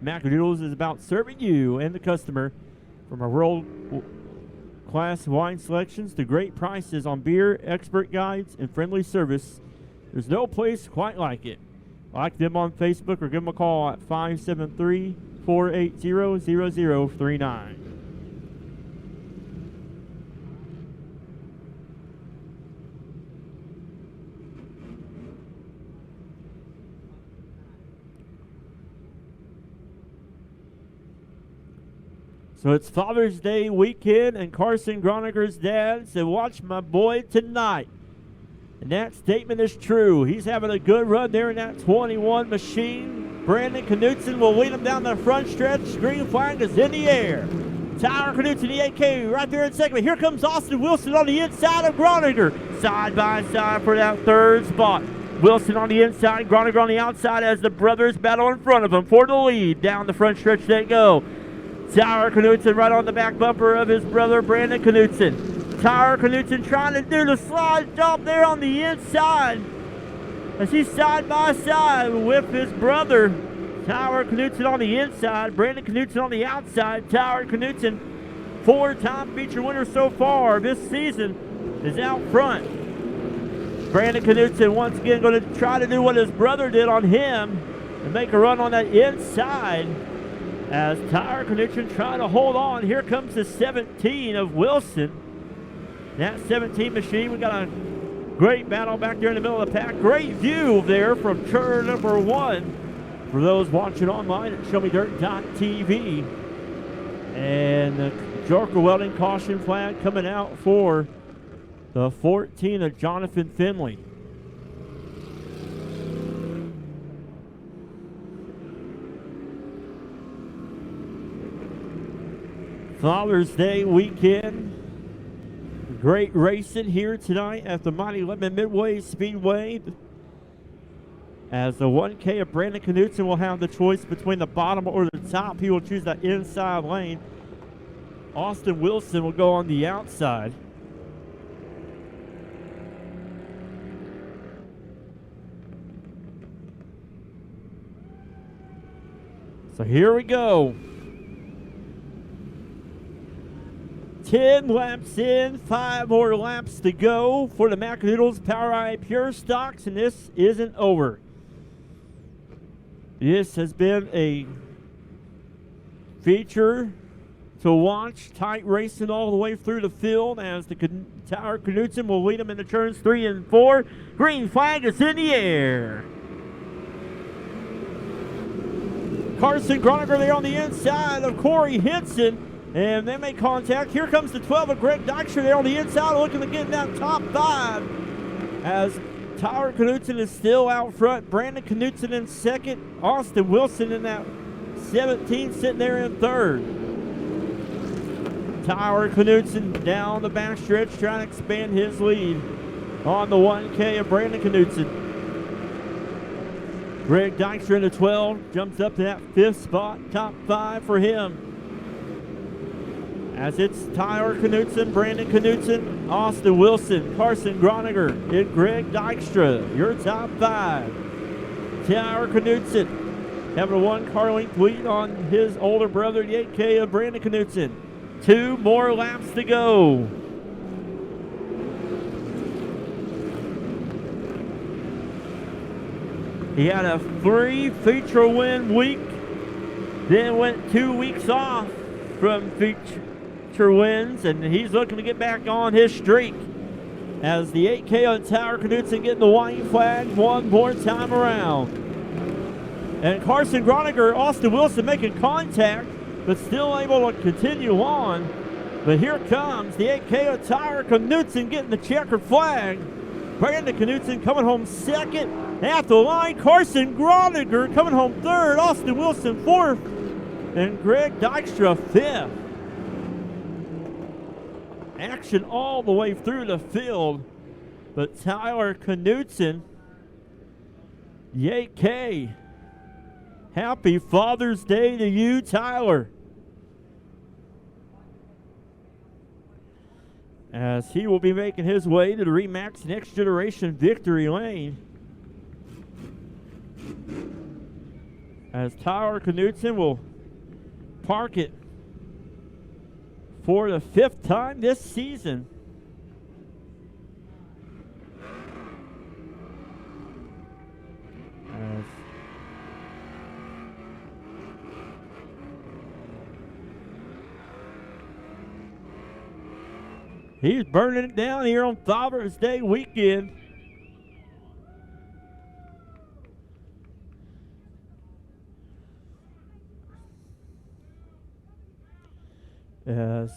Speaker 1: Macadoodles is about serving you and the customer from our world-class wine selections to great prices on beer, expert guides, and friendly service. There's no place quite like it. Like them on Facebook or give them a call at 573-480-0039. So it's Father's Day weekend, and Carson Groniger's dad said, watch my boy tonight. And that statement is true. He's having a good run there in that 21 machine. Brandon Knutson will lead him down the front stretch. Green flag is in the air. Tyler Knutson, the 8K, right there in second. Here comes Austin Wilson on the inside of Groniger. Side by side for that 3rd spot. Wilson on the inside, Groniger on the outside as the brothers battle in front of him for the lead. Down the front stretch they go. Tyler Knutson right on the back bumper of his brother, Brandon Knutson. Tyler Knutson trying to do the slide jump there on the inside as he's side by side with his brother. Tyler Knutson on the inside, Brandon Knutson on the outside. Tyler Knutson, 4-time feature winner so far this season, is out front. Brandon Knutson once again going to try to do what his brother did on him and make a run on that inside. As Tyler Knutson trying to hold on. Here comes the 17 of Wilson. That 17 machine, we got a great battle back there in the middle of the pack. Great view there from turn number 1 for those watching online at showmedirt.tv. And the Joker Welding caution flag coming out for the 14 of Jonathan Finley. Father's Day weekend. Great racing here tonight at the mighty Lebanon Midway Speedway. As the 1K of Brandon Knutson will have the choice between the bottom or the top. He will choose that inside lane. Austin Wilson will go on the outside. So here we go. 10 laps in, 5 more laps to go for the Macadoodles POWERi Pure Stocks, and this isn't over. This has been a feature to watch, tight racing all the way through the field as the Tyler Knutson will lead them into turns 3 and 4. Green flag is in the air. Carson Groniger there on the inside of Corey Henson. And they make contact. Here comes the 12 of Greg Dykstra there on the inside looking to get in that top 5. as Tyler Knudsen is still out front. Brandon Knudsen in second. Austin Wilson in that 17 sitting there in third. Tyler Knudsen down the backstretch trying to expand his lead on the 1K of Brandon Knudsen. Greg Dykstra in the 12 jumps up to that 5th spot, top 5 for him. As it's Tyler Knudsen, Brandon Knudsen, Austin Wilson, Carson Groniger, and Greg Dykstra, your top 5. Tyler Knudsen having a 1 car length lead on his older brother, the 8K of Brandon Knudsen. 2 more laps to go. He had a 3 feature win week, then went 2 weeks off from feature wins, and he's looking to get back on his streak as the 8K on Tyler Knudsen getting the white flag one more time around. And Carson Groniger, Austin Wilson making contact, but still able to continue on. But here comes the 8K of Tyler Knudsen getting the checkered flag. Brandon Knudsen coming home second at the line. Carson Groniger coming home third. Austin Wilson fourth. And Greg Dykstra fifth. Action all the way through the field. But Tyler Knudsen, the 8K. Happy Father's Day to you, Tyler. As he will be making his way to the Remax Next Generation Victory Lane. As Tyler Knudsen will park it for the 5th time this season. He's burning it down here on Father's Day weekend. As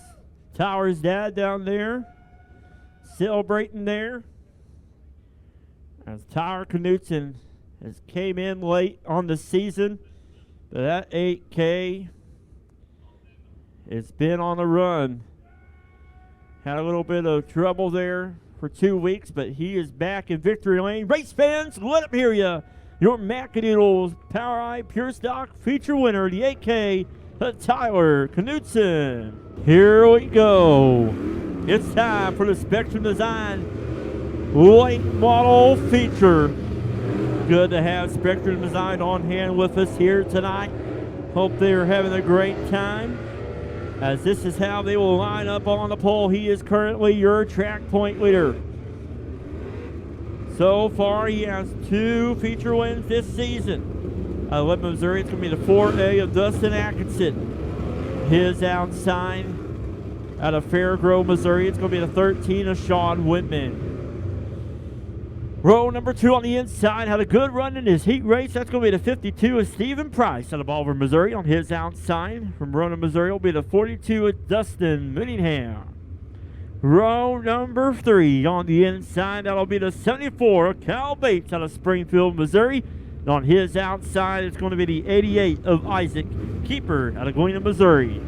Speaker 1: Tyler's dad down there celebrating there. As Tyler Knudsen has came in late on the season, but that 8K has been on the run. Had a little bit of trouble there for 2 weeks, but he is back in victory lane. Race fans, let him hear you. Your Macadoodles Power Eye Pure Stock feature winner, the 8K, Tyler Knudsen. Here we go. It's time for the Spectrum Design late model feature. Good to have Spectrum Design on hand with us here tonight. Hope they're having a great time, as this is how they will line up on the pole. He is currently your track point leader. So far, he has 2 feature wins this season. Lebanon, Missouri, it's going to be the 4A of Dustin Atkinson. His outside out of Fairgrove, Missouri, it's going to be the 13 of Sean Whitman. Row number 2 on the inside had a good run in his heat race. That's going to be the 52 of Stephen Price out of Bolivar, Missouri. On his outside from Roanoke, Missouri, will be the 42 of Dustin Minningham. Row number 3 on the inside, that'll be the 74 of Cal Bates out of Springfield, Missouri. And on his outside, it's going to be the 88 of Isaac Keeper out of Galena, Missouri.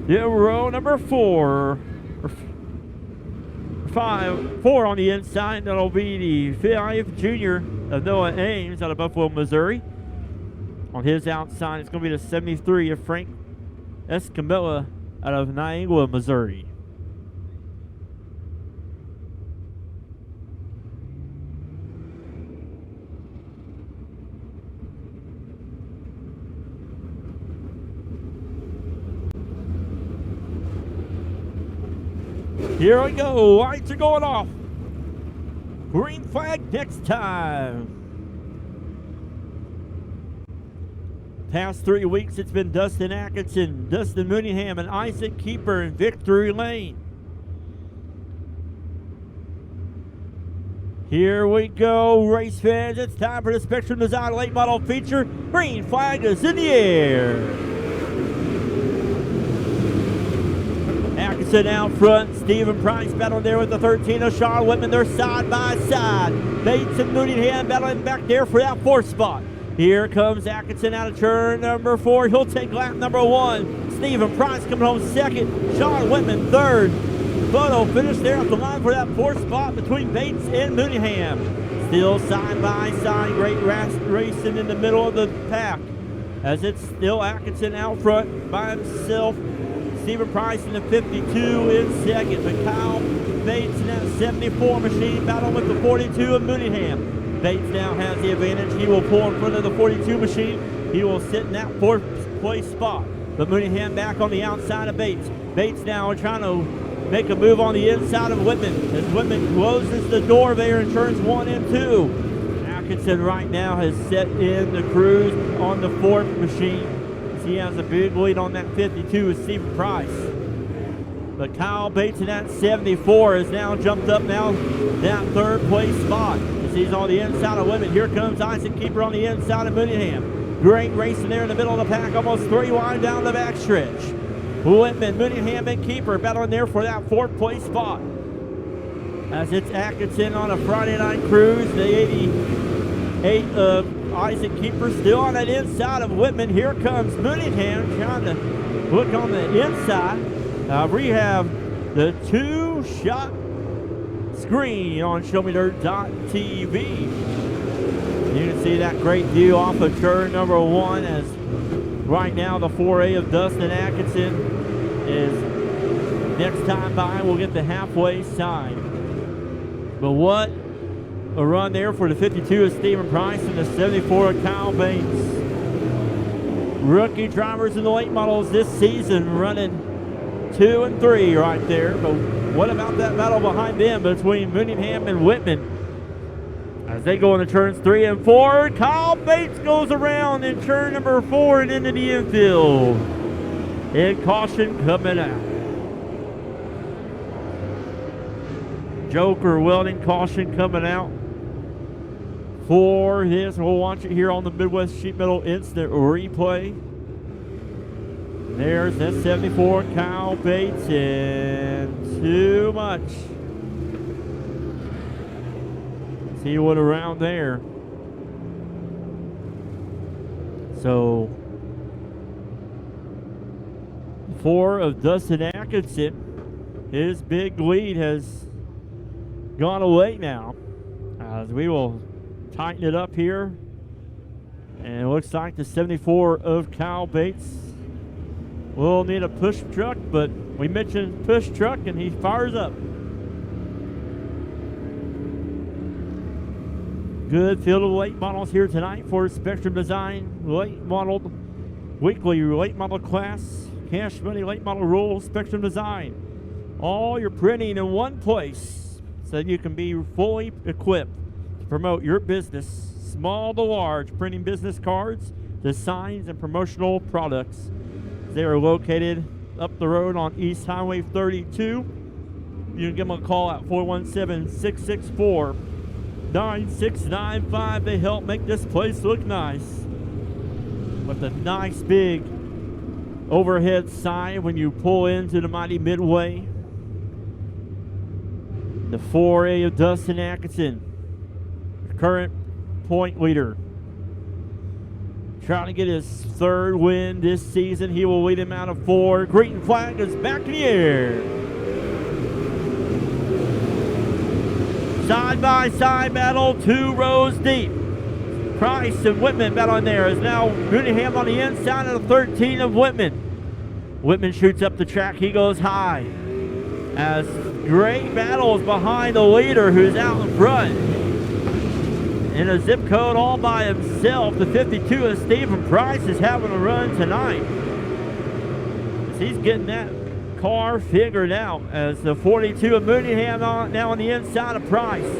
Speaker 1: Yeah, row number 4 on the inside, that'll be the 5 junior of Noah Ames out of Buffalo, Missouri. On his outside, it's going to be the 73 of Frank Escamilla out of Niagara, Missouri. Here we go. Lights are going off. Green flag next time. Past 3 weeks, it's been Dustin Atkinson, Dustin Minningham, and Isaac Keeper in victory lane. Here we go, race fans. It's time for the Spectrum Design late model feature. Green flag is in the air. Atkinson out front. Stephen Price battling there with the 13 of Charlotte Whitman. They're side by side. Bates and Mooneyham battling back there for that 4th spot. Here comes Atkinson out of turn number 4. He'll take lap number 1. Stephen Price coming home 2nd. Charlotte Whitman 3rd. Photo finish there at the line for that 4th spot between Bates and Mooneyham. Still side by side. Great racing in the middle of the pack. As it's still Atkinson out front by himself. Stephen Price in the 52 in 2nd. But Kyle Bates in that 74 machine battling with the 42 of Mooneyham. Bates now has the advantage. He will pull in front of the 42 machine. He will sit in that 4th place spot. But Mooneyham back on the outside of Bates. Bates now trying to make a move on the inside of Whitman. As Whitman closes the door there in turns 1 and 2. Atkinson right now has set in the cruise on the 4th machine. He has a big lead on that 52 with Stephen Price. But Kyle Bates in that 74 has now jumped up now that 3rd place spot. As he's on the inside of Whitman. Here comes Isaac Keeper on the inside of Mooneyham. Great racing there in the middle of the pack, almost 3 wide down the backstretch. Whitman, Mooneyham, and Keeper battling there for that 4th place spot. As it's Atkinson on a Friday night cruise, the 88 of Isaac Keeper still on that inside of Whitman. Here comes Mooneyham trying to look on the inside. We have the 2-shot screen on ShowMeDirt.tv. You can see that great view off of turn number 1 as right now the 4A of Dustin Atkinson is next time by. We'll get the halfway sign. But what a run there for the 52 of Stephen Price and the 74 of Kyle Bates. Rookie drivers in the late models this season running 2 and 3 right there. But what about that battle behind them between Mooneyham and Whitman? As they go into turns 3 and 4, Kyle Bates goes around in turn number 4 and into the infield. And caution coming out. Joker Welding caution coming out for this. We'll watch it here on the Midwest Sheet Metal Instant Replay. There's that 74, Kyle Bates, and too much. See what around there. So, 4 of Dustin Atkinson, his big lead has gone away now. As we will tighten it up here. And it looks like the 74 of Kyle Bates will need a push truck, but we mentioned push truck and he fires up. Good field of late models here tonight for Spectrum Design late model weekly late model class, cash money late model rules, Spectrum Design. All your printing in one place so that you can be fully equipped to promote your business, small to large, printing business cards, designs, and promotional products. They are located up the road on East Highway 32. You can give them a call at 417-664-9695. They help make this place look nice. With a nice big overhead sign when you pull into the mighty Midway. The 4A of Dustin Atkinson, current point leader. Trying to get his 3rd win this season. He will lead him out of 4. Green flag is back in the air. Side-by-side battle, 2 rows deep. Price and Whitman battling there. Is now Mooneyham on the inside of the 13 of Whitman. Whitman shoots up the track. He goes high. As great battles behind the leader who's out in front. In a zip code all by himself, the 52 of Stephen Price is having a run tonight. As he's getting that car figured out as the 42 of Mooneyham now on the inside of Price.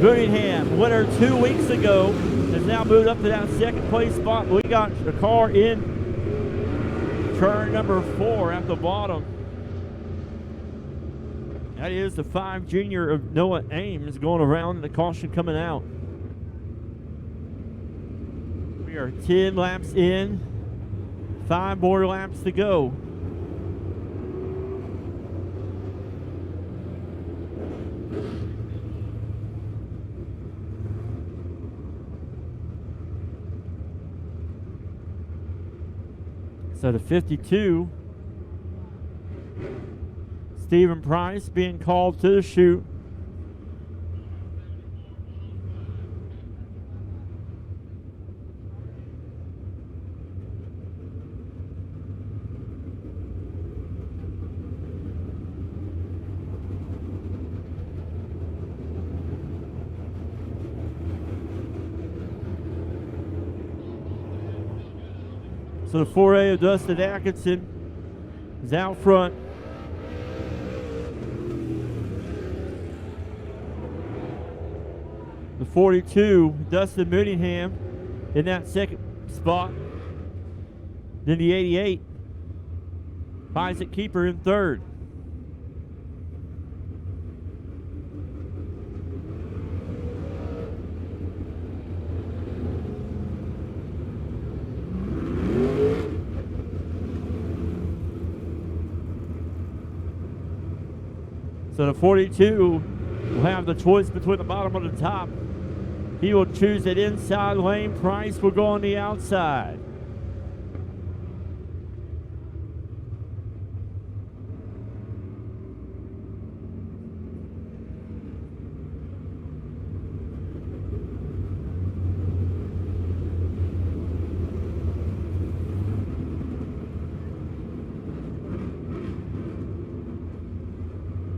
Speaker 1: Mooneyham, winner 2 weeks ago, has now moved up to that 2nd place spot. We got a car in turn number 4 at the bottom. That is the 5 junior of Noah Ames going around and the caution coming out. We are 10 laps in, 5 more laps to go. So the 52, Stephen Price being called to the chute. So the 4A of Dustin Atkinson is out front. The 42, Dustin Mooneyham, in that second spot. Then the 88, Isaac Keeper in third. So the 42 will have the choice between the bottom and the top. He will choose that inside lane. Price will go on the outside.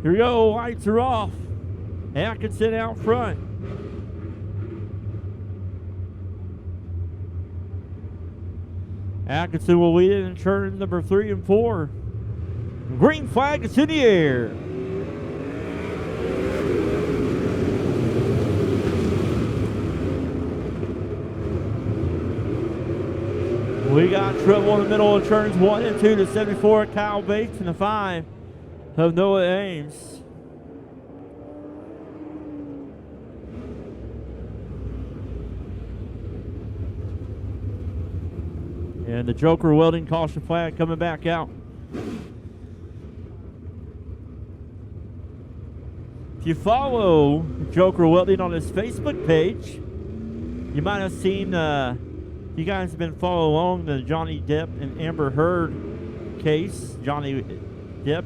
Speaker 1: Here we go, lights are off. Atkinson out front. Atkinson will lead it in turn number 3 and 4. Green flag is in the air. We got trouble in the middle of turns 1 and 2 to 74 Kyle Bates and the 5 of Noah Ames. And the Joker Welding caution flag coming back out. If you follow Joker Welding on his Facebook page, you might have seen, you guys have been following along the Johnny Depp and Amber Heard case. Johnny Depp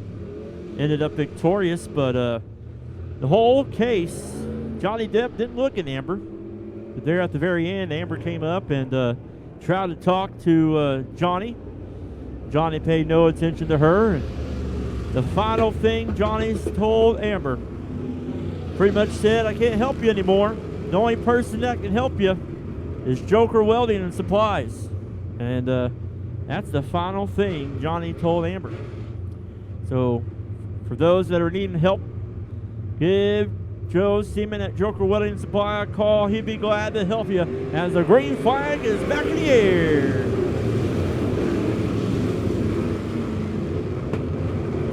Speaker 1: ended up victorious, but the whole case, Johnny Depp didn't look at Amber. But there at the very end, Amber came up and tried to talk to Johnny. Johnny paid no attention to her. And the final thing Johnny's told Amber pretty much said, I can't help you anymore. The only person that can help you is Joker Welding and Supplies. And that's the final thing Johnny told Amber. So for those that are needing help, give Joe Seaman at Joker Welding Supply a call. He'd be glad to help you as the green flag is back in the air.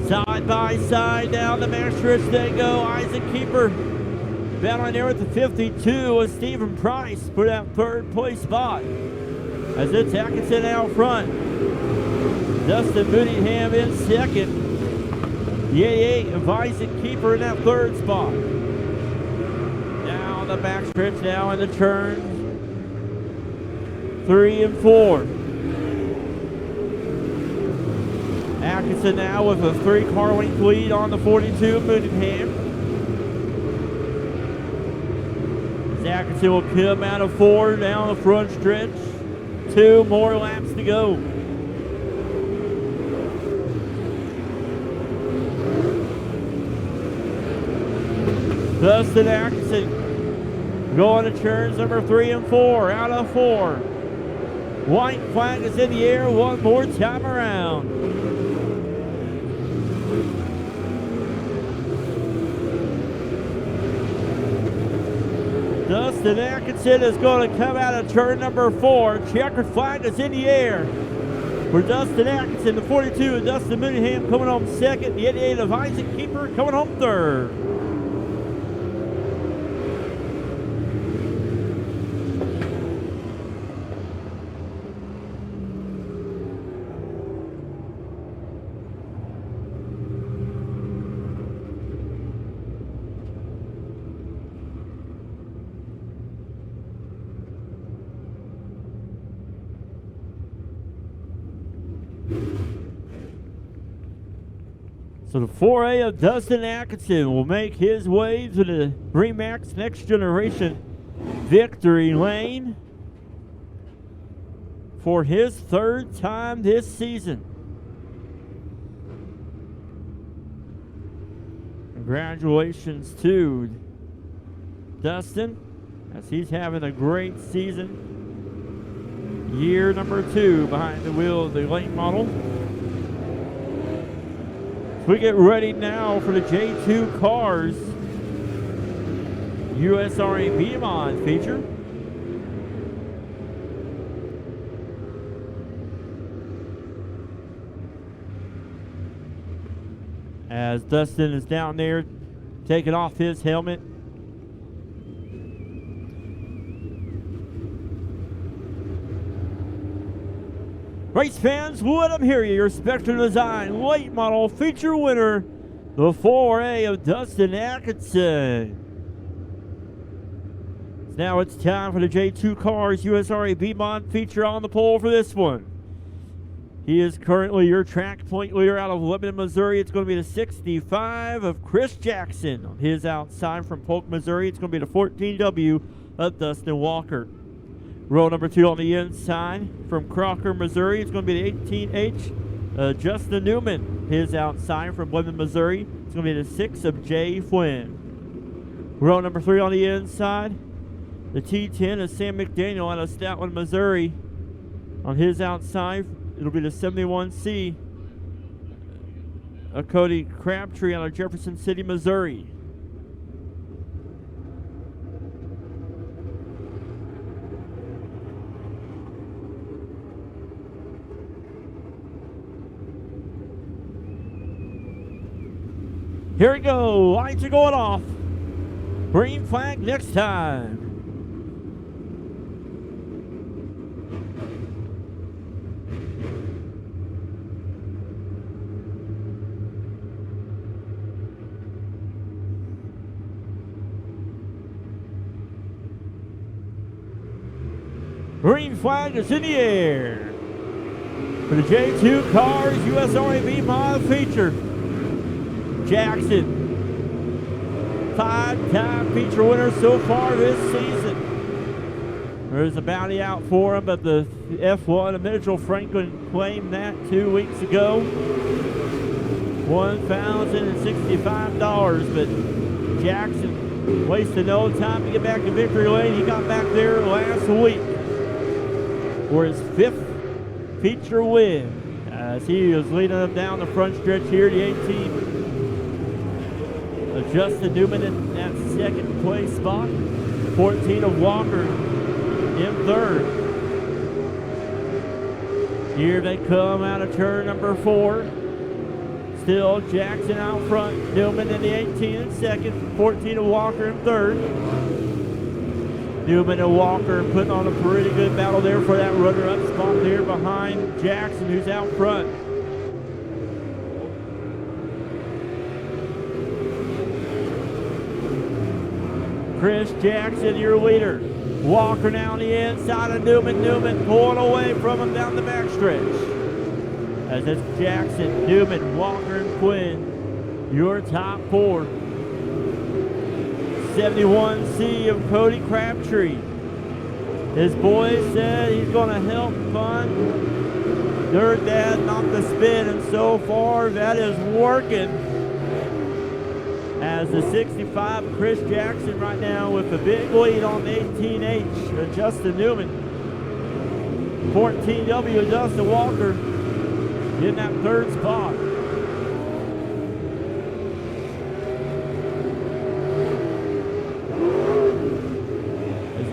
Speaker 1: Side by side down the main stretch they go. Isaac Keeper battling there with the 52 with Stephen Price for that third place spot. As it's Atkinson out front. Dustin Mooneyham in second. The 88 of Isaac Keeper in that third spot. The backstretch now in the turn 3 and 4. Atkinson now with a 3-car length lead on the 42 Mooneyham. Atkinson will come out of 4 down the front stretch. 2 more laps to go. Dustin Atkinson going to turns number 3 and 4, out of 4. White flag is in the air one more time around. Dustin Atkinson is going to come out of turn number 4. Checkered flag is in the air for Dustin Atkinson, the 42 of Dustin Mooneyham coming home second, the 88 of Isaac Keeper coming home third. So the 4A of Dustin Atkinson will make his way to the Remax Next Generation victory lane for his third time this season. Congratulations to Dustin, as he's having a great season. Year number 2 behind the wheel of the late model. We get ready now for the J2 Cars USRA B-Mod feature. As Dustin is down there taking off his helmet. Race fans, let them hear you. Your Spectrum Design late model feature winner, the 4A of Dustin Atkinson. Now it's time for the J2 Cars USRA B-Mod feature on the pole for this one. He is currently your track point leader out of Lebanon, Missouri. It's going to be the 65 of Chris Jackson. On his outside from Polk, Missouri, it's going to be the 14W of Dustin Walker. Row number 2 on the inside from Crocker, Missouri. It's going to be the 18H, Justin Newman. His outside from Lebanon, Missouri. It's going to be the 6 of Jay Flynn. Row number 3 on the inside. The T10 of Sam McDaniel out of Stoutland, Missouri. On his outside, it'll be the 71C of Cody Crabtree out of Jefferson City, Missouri. Here we go, lights are going off. Green flag next time. Green flag is in the air for the J2 Cars USRA B-Mod feature. Jackson, 5-time feature winner so far this season. There's a bounty out for him, but the F1 of Mitchell Franklin claimed that 2 weeks ago. $1,065, but Jackson wasted no time to get back to victory lane. He got back there last week for his 5th feature win, as he was leading them down the front stretch here. The 18 of Justin Newman in that second place spot. 14 of Walker in third. Here they come out of turn number 4. Still Jackson out front. Newman in the 18 in second. 14 of Walker in third. Newman and Walker putting on a pretty good battle there for that runner-up spot there behind Jackson, who's out front. Chris Jackson, your leader. Walker now on the inside of Newman. Newman pulling away from him down the backstretch. As it's Jackson, Newman, Walker, and Quinn, your top 4. 71C of Cody Crabtree. His boy said he's going to help fund their dad not to spin, and so far that is working. As the 65 of Chris Jackson right now with a big lead on the 18H of Justin Newman. 14W of Dustin Walker in that third spot.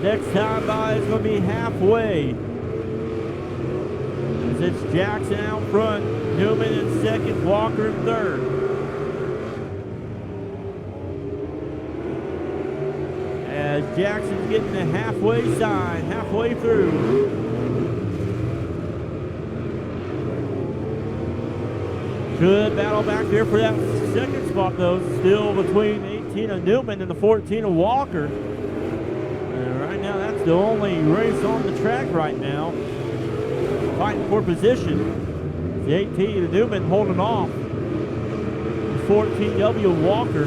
Speaker 1: Next time by is going to be halfway. As it's Jackson out front, Newman in second, Walker in third. As Jackson's getting the halfway sign, halfway through. Good battle back there for that second spot though. Still between 18 of Newman and the 14 of Walker. Right now, that's the only race on the track right now. Fighting for position. The 18 of Newman holding off. 14W Walker.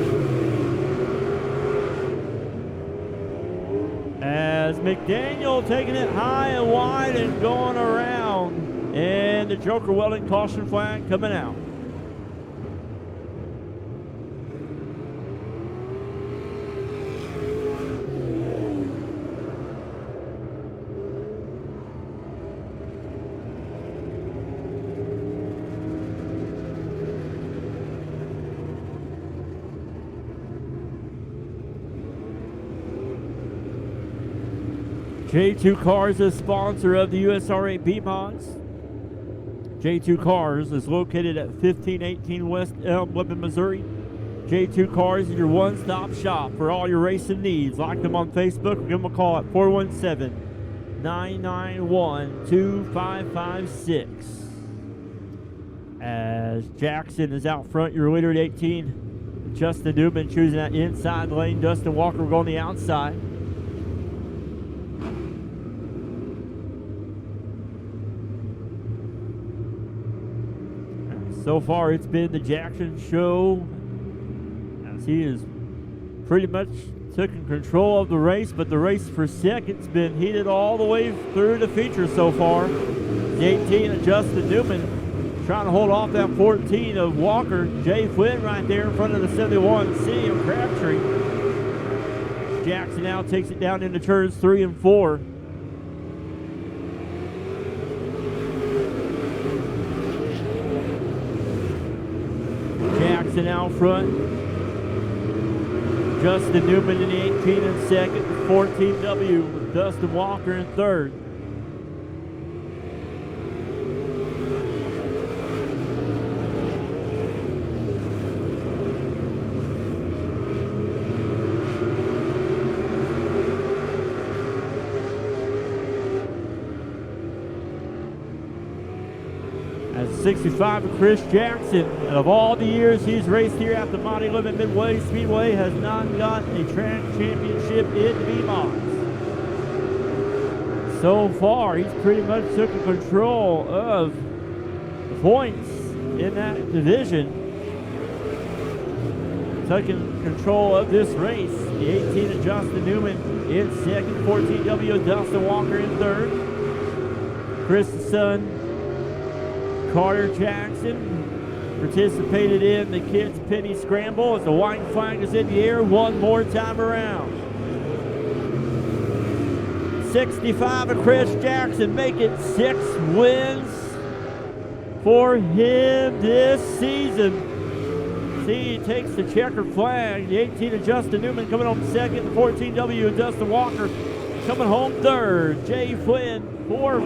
Speaker 1: As McDaniel taking it high and wide and going around. And the Joker Welding caution flag coming out. J2 Cars is sponsor of the USRA B-Mods. J2 Cars is located at 1518 West Elm, Lebanon, Missouri. J2 Cars is your one-stop shop for all your racing needs. Like them on Facebook or give them a call at 417-991-2556. As Jackson is out front, your leader at 18. Justin Newman choosing that inside lane. Dustin Walker going the outside. So far, it's been the Jackson Show, as he has pretty much taken control of the race, but the race for second's been heated all the way through the feature so far. The 18 of Justin Newman trying to hold off that 14 of Walker. Jay Flynn right there in front of the 71C of Crabtree. Jackson now takes it down into turns 3 and 4. Jackson out front. Justin Newman in the 18 in second. 14W with Dustin Walker in third. At 65 of Chris Jackson, and of all the years he's raced here at the Lebanon Midway Speedway, has not got a track championship in B-Mods. So far, he's pretty much taken control of the points in that division. Taking control of this race. The 18 of Justin Newman in second, 14W of Dustin Walker in third. Chris' son, Carter Jackson, participated in the kids' penny scramble as the white flag is in the air one more time around. 65 of Chris Jackson, make it 6 wins for him this season. See, he takes the checkered flag. The 18 of Justin Newman coming home second. The 14W of Dustin Walker coming home third. Jay Flynn fourth.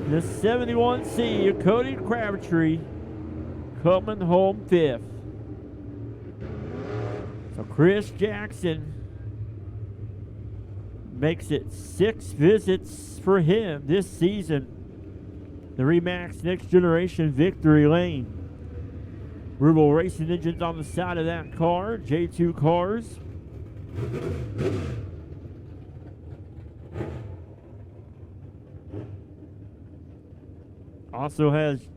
Speaker 1: The 71C of Cody Crabtree coming home fifth. So Chris Jackson makes it 6 visits for him this season. The Remax Next Generation Victory Lane. Ruble Racing engines on the side of that car. J2 Cars. Also has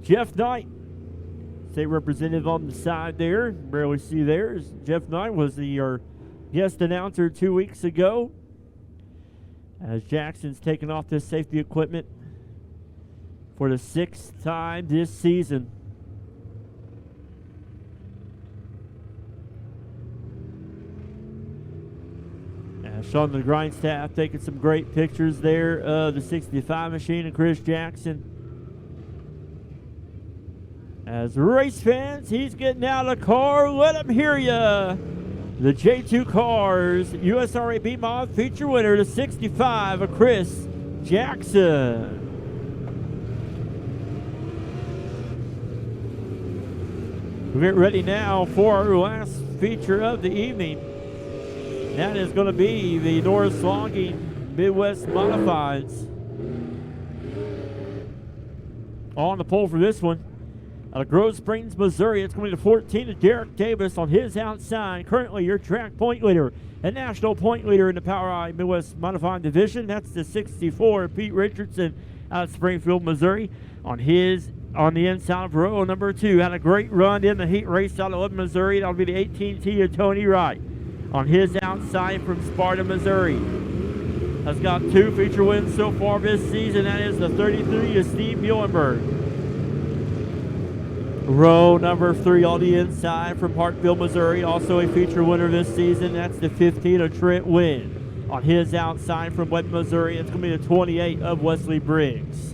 Speaker 1: Jeff Knight, state representative on the side there. Barely see there. Jeff Knight was the guest announcer 2 weeks ago. As Jackson's taken off this safety equipment for the 6th time this season. Sean the grind staff taking some great pictures there of the 65 machine and Chris Jackson. As race fans, he's getting out of the car. Let him hear ya. The J2 Cars USRA B-Mod feature winner, the 65 of Chris Jackson. We get ready now for our last feature of the evening. That is going to be the Norris Logging Midwest Modifieds. On the pole for this one, out of Grove Springs, Missouri, it's going to be the 14 of Derek Davis on his outside. Currently your track point leader and national point leader in the Power Eye Midwest Modified Division. That's the 64 Pete Richardson. out of Springfield, Missouri. On the inside of row number 2. Had a great run in the heat race out of Lebanon, Missouri. That'll be the 18T of Tony Wright. On his outside from Sparta, Missouri. Has got 2 feature wins so far this season. That is the 33 of Steve Muhlenberg. Row number 3 on the inside from Parkville, Missouri. Also a feature winner this season. That's the 15 of Trent Wynn. On his outside from Lebanon, Missouri, it's going to be the 28 of Wesley Briggs.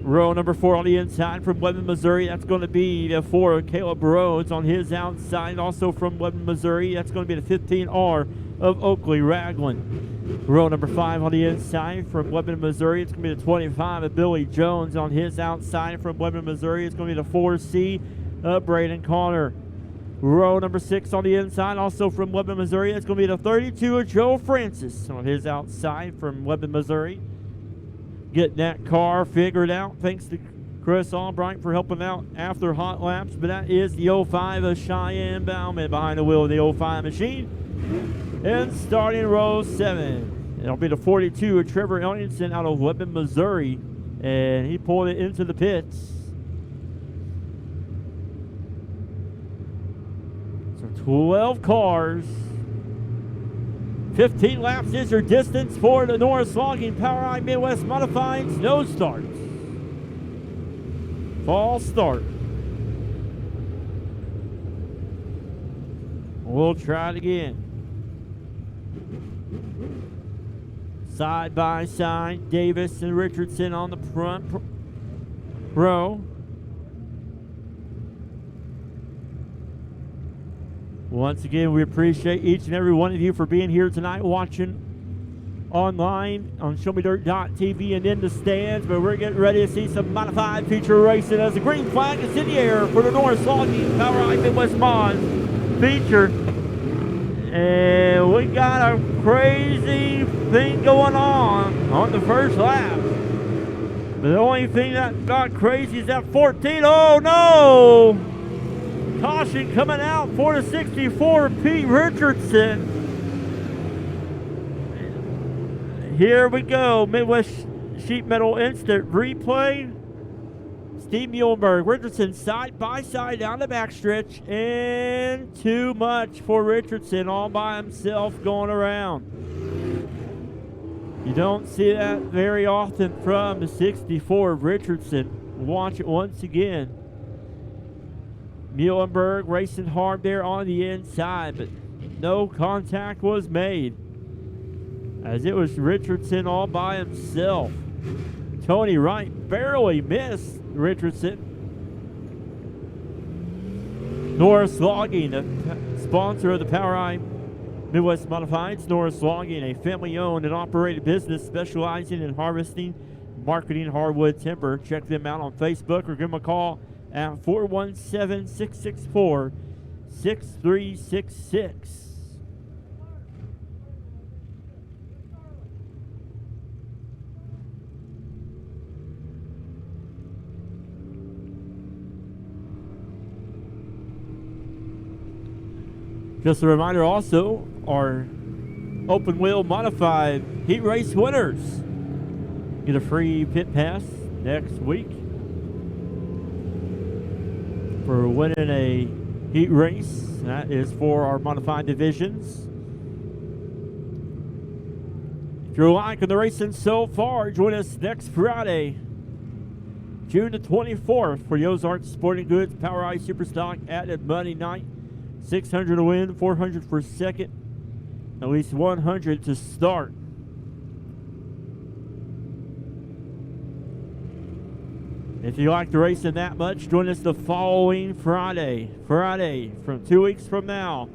Speaker 1: Row number 4 on the inside from Lebanon, Missouri. That's going to be the 4 of Caleb Rhodes. On his outside, also from Lebanon, Missouri, that's going to be the 15R of Oakley Ragland. Row number 5 on the inside from Lebanon, Missouri. It's going to be the 25 of Billy Jones. On his outside from Lebanon, Missouri, it's going to be the 4C of Braden Connor. Row number 6 on the inside, also from Lebanon, Missouri. It's going to be the 32 of Joe Francis. On his outside from Lebanon, Missouri. Getting that car figured out, thanks to Chris Albright for helping out after hot laps. But that is the 05 of Cheyenne Bauman behind the wheel of the 05 machine. And starting row 7, it'll be the 42 of Trevor Ellingson out of Lebanon, Missouri. And he pulled it into the pits. So 12 cars. 15 laps is your distance for the Norris Logging POWRi Midwest Modifieds. No starts. False start. We'll try it again. Side by side, Davis and Richardson on the front row. Once again, we appreciate each and every one of you for being here tonight, watching online on ShowMeDirt.tv and in the stands. But we're getting ready to see some modified feature racing as the green flag is in the air for the Norris Logging POWRi Midwest Mods feature. And we got a crazy thing going on the first lap. But the only thing that got crazy is that 14. Oh no! Caution coming out for the 64, Pete Richardson. Here we go, Midwest Sheet Metal Instant Replay. Steve Muhlenberg, Richardson side by side down the backstretch, and too much for Richardson all by himself going around. You don't see that very often from the 64 Richardson. Watch it once again. Muhlenberg racing hard there on the inside, but no contact was made, as it was Richardson all by himself. Tony Wright barely missed Richardson. Norris Logging, the sponsor of the POWRi Midwest Modifieds. Norris Logging, a family-owned and operated business specializing in harvesting, marketing hardwood timber. Check them out on Facebook or give them a call at 417-664-6366. Just a reminder also, our open wheel modified heat race winners get a free pit pass next week for winning a heat race. That is for our modified divisions. If you're liking the racing so far, join us next Friday, June the 24th, for the Ozarks Sporting Goods POWRi Superstock Added Money Night. 600 to win, 400 for second, at least 100 to start. If you like the racing that much, join us the following Friday from 2 weeks from now,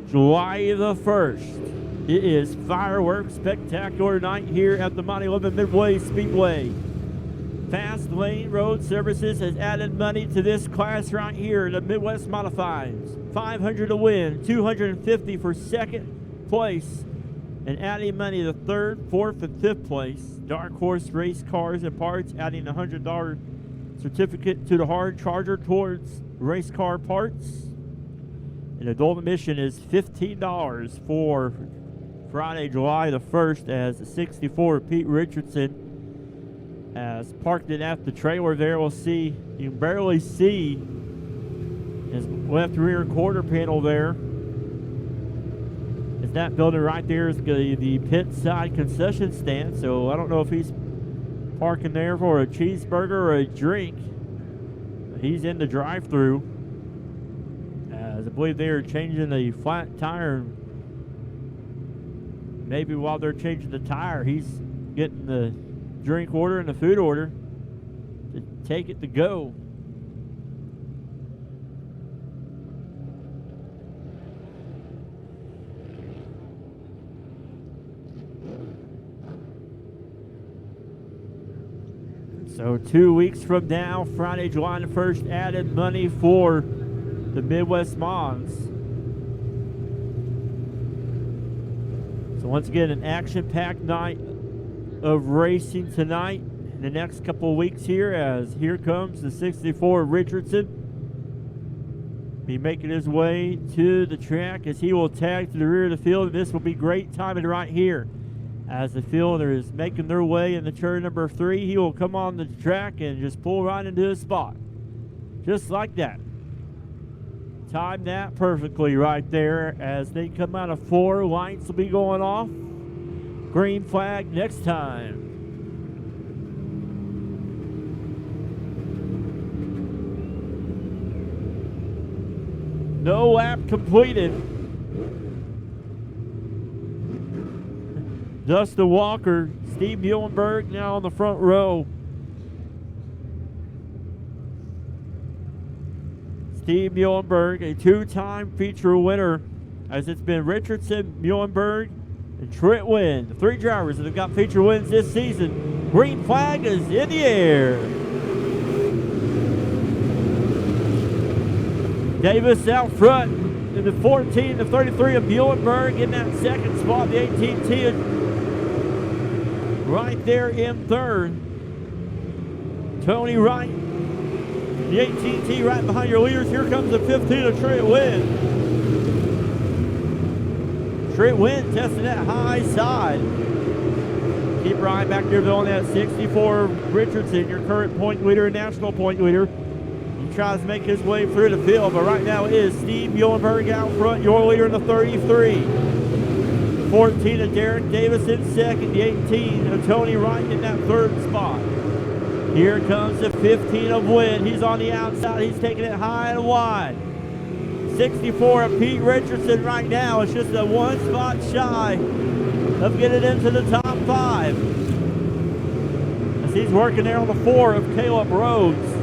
Speaker 1: July the 1st. It is Fireworks Spectacular Night here at the Lebanon Midway Speedway. Fast Lane Road Services has added money to this class right here, the Midwest Modifieds. 500 to win, 250 for second place, and adding money to third, fourth, and fifth place. Dark Horse Race Cars and Parts adding a $100 certificate to the hard charger towards race car parts. And adult admission is $15 for Friday, July the 1st, as the 64 Pete Richardson has parked it at the trailer there. We'll see, you can barely see his left rear quarter panel there. Is that building right there is the pit side concession stand, so I don't know if he's parking there for a cheeseburger or a drink. He's in the drive-through, as I believe they are changing the flat tire. Maybe while they're changing the tire, he's getting the drink order and the food order to take it to go. So 2 weeks from now, Friday, July the 1st, added money for the Midwest Mods. So once again, an action-packed night of racing tonight in the next couple of weeks here, as here comes the 64 Richardson. Be making his way to the track as he will tag to the rear of the field. This will be great timing right here. As the fielder is making their way in the turn number 3, he will come on the track and just pull right into his spot. Just like that. Timed that perfectly right there. As they come out of 4, lights will be going off. Green flag next time. No lap completed. Dustin Walker, Steve Muhlenberg now on the front row. Steve Muhlenberg, a 2-time feature winner, as it's been Richardson, Muhlenberg, and Trent Wynn. The 3 drivers that have got feature wins this season. Green flag is in the air. Davis out front in the 14, the 33 of Muhlenberg in that second spot. The 18T right there in third. Tony Wright, the 18T right behind your leaders. Here comes the 15 of Trent Wynn. Trent Wynn testing that high side. Keep right back there though on that 64 Richardson, your current point leader and national point leader. He tries to make his way through the field, but right now it is Steve Muhlenberg out front, your leader in the 33. 14 of Derek Davis in second, the 18 of Tony Wright in that third spot. Here comes the 15 of Wynn. He's on the outside. He's taking it high and wide. 64 of Pete Richardson right now. It's just a 1 spot shy of getting into the top 5. As he's working there on the 4 of Caleb Rhodes.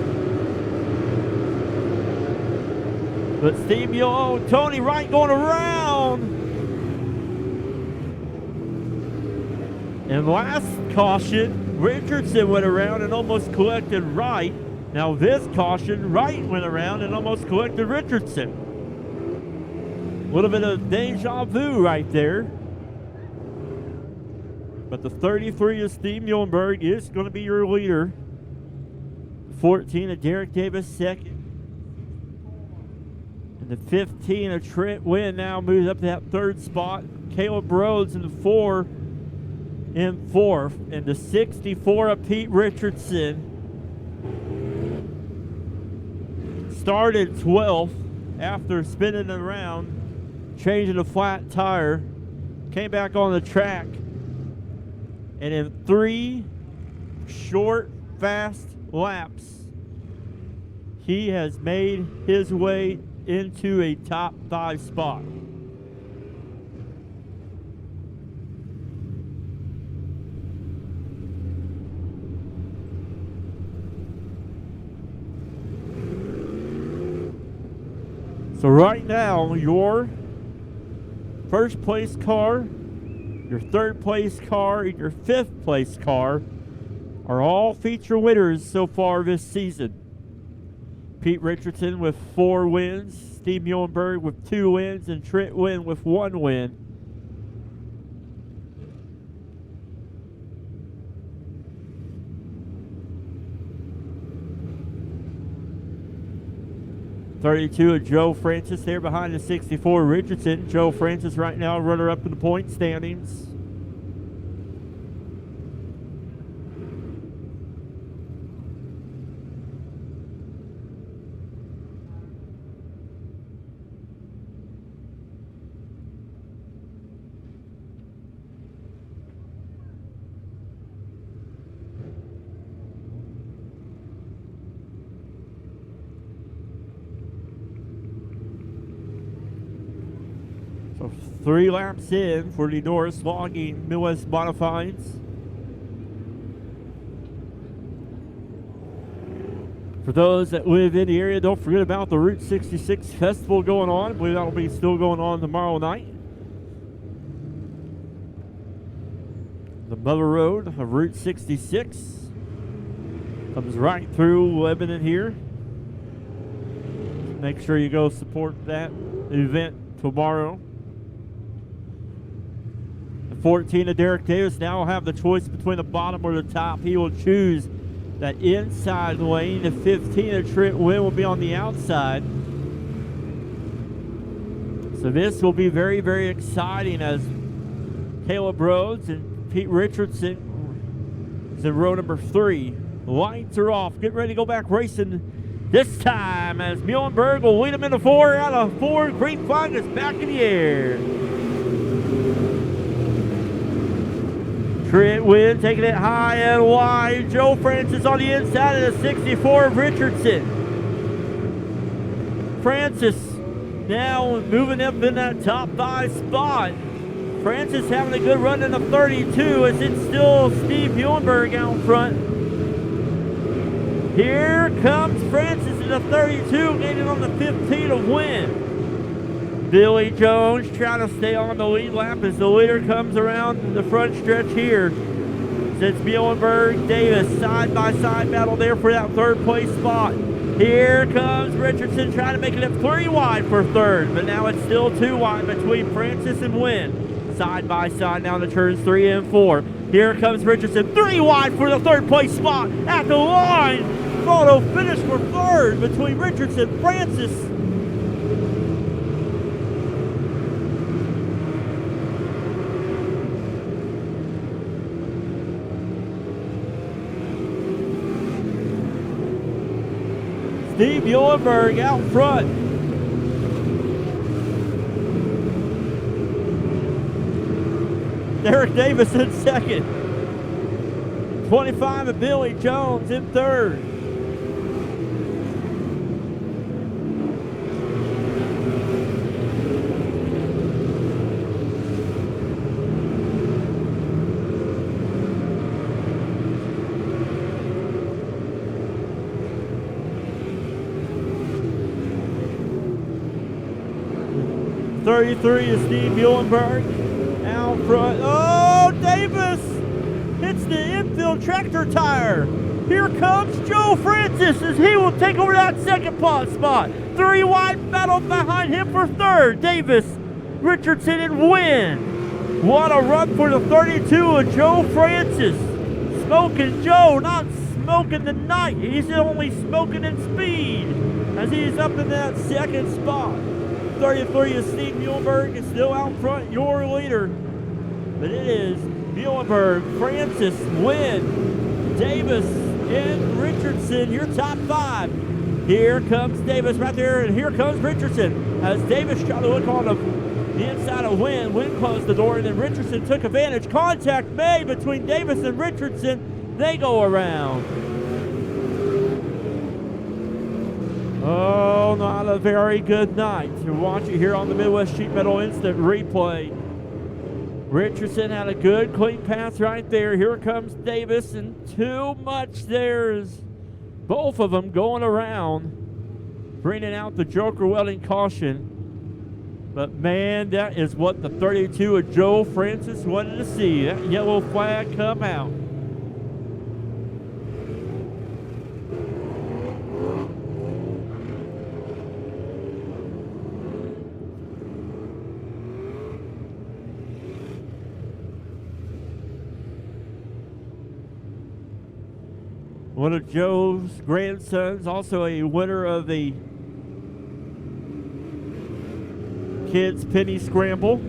Speaker 1: But Steve Muhlenberg, Tony Wright going around. And last caution, Richardson went around and almost collected Wright. Now this caution, Wright went around and almost collected Richardson. A little bit of deja vu right there. But the 33 of Steve Muhlenberg is going to be your leader. 14 of Derek Davis second. And the 15 of Trent Wynn now moves up to that third spot. Caleb Rhodes in the 4 in fourth. And the 64 of Pete Richardson started 12th after spinning around, changing a flat tire, came back on the track, and in 3 short, fast laps, he has made his way into a top 5 spot. So right now, your first place car, your third place car, and your 5th place car are all feature winners so far this season. Pete Richardson with 4 wins, Steve Muhlenberg with 2 wins, and Trent Wynn with 1 win. 32 of Joe Francis there behind the 64 Richardson. Joe Francis right now runner up in the point standings. So 3 laps in for the Norris Logging Midwest Modifieds. For those that live in the area, don't forget about the Route 66 Festival going on. I believe that'll be still going on tomorrow night. The Mother Road of Route 66 comes right through Lebanon here. Make sure you go support that event tomorrow. 14 of Derek Davis now will have the choice between the bottom or the top. He will choose that inside lane. The 15 of Trent Wynn will be on the outside. So this will be very, very exciting as Caleb Rhodes and Pete Richardson is in row number 3. The lights are off. Get ready to go back racing this time as Muhlenberg will lead them into 4 out of 4. Grapevine is back in the air. Trent Wynn taking it high and wide. Joe Francis on the inside of the 64 of Richardson. Francis now moving up in that top 5 spot. Francis having a good run in the 32 as it's still Steve Muhlenberg out front. Here comes Francis in the 32, gaining on the 15 of Wynn. Billy Jones trying to stay on the lead lap as the leader comes around the front stretch here. Since Muhlenberg, Davis, side-by-side battle there for that 3rd place spot. Here comes Richardson trying to make it up 3 wide for 3rd, but now it's still 2 wide between Francis and Wynn. Side-by-side now in the turns 3 and 4. Here comes Richardson, 3 wide for the 3rd place spot at the line. Photo finish for 3rd between Richardson, Francis, Steve Muhlenberg out front. Derek Davis in 2nd. 25 of Billy Jones in 3rd. .33 is Steve Muhlenberg out front. Oh, Davis hits the infield tractor tire. Here comes Joe Francis as he will take over that 2nd spot. 3 wide battle behind him for 3rd. Davis, Richardson, and Wynn. What a run for the 32 of Joe Francis. Smoking Joe, not smoking the night. He's only smoking in speed as he's up in that 2nd spot. 33 is Steve Muhlenberg is still out front, your leader. But it is Muhlenberg, Francis, Wynn, Davis, and Richardson, your top 5. Here comes Davis right there, and here comes Richardson. As Davis tried to look on the inside of Wynn. Wynn closed the door, and then Richardson took advantage. Contact made between Davis and Richardson. They go around. Oh, not a very good night to watch it here on the Midwest Sheet Metal Instant Replay. Richardson had a good clean pass right there. Here comes Davis, and too much. There's both of them going around, bringing out the Joker welding caution. But man, that is what the 32 of Joe Francis wanted to see. That yellow flag come out. One of Joe's grandsons, also a winner of the kids' penny scramble.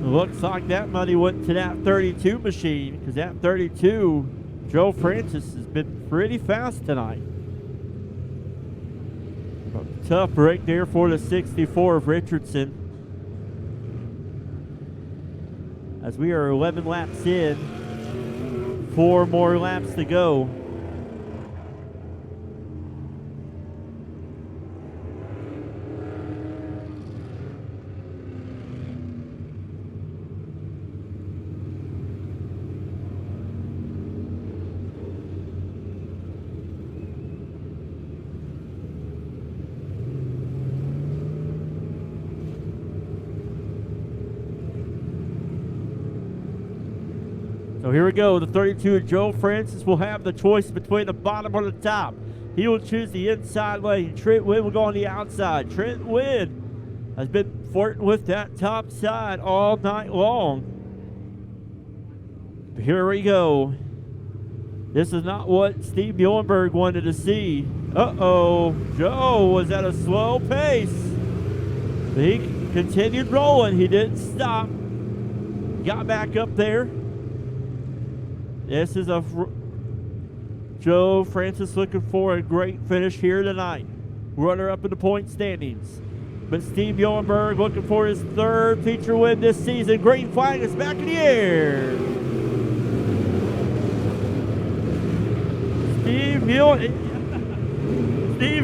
Speaker 1: Looks like that money went to that 32 machine, because that 32, Joe Francis, has been pretty fast tonight. Tough break there for the 64 of Richardson. As we are 11 laps in, 4 more laps to go. So here we go. The 32 of Joe Francis will have the choice between the bottom or the top. He will choose the inside lane. Trent Wynn will go on the outside. Trent Wynn has been flirting with that top side all night long. But here we go. This is not what Steve Muhlenberg wanted to see. Uh-oh. Joe was at a slow pace. But he continued rolling. He didn't stop. Got back up there. This is Joe Francis looking for a great finish here tonight. Runner-up in the point standings. But Steve Muhlenberg looking for his 3rd feature win this season. Green flag is back in the air. Steve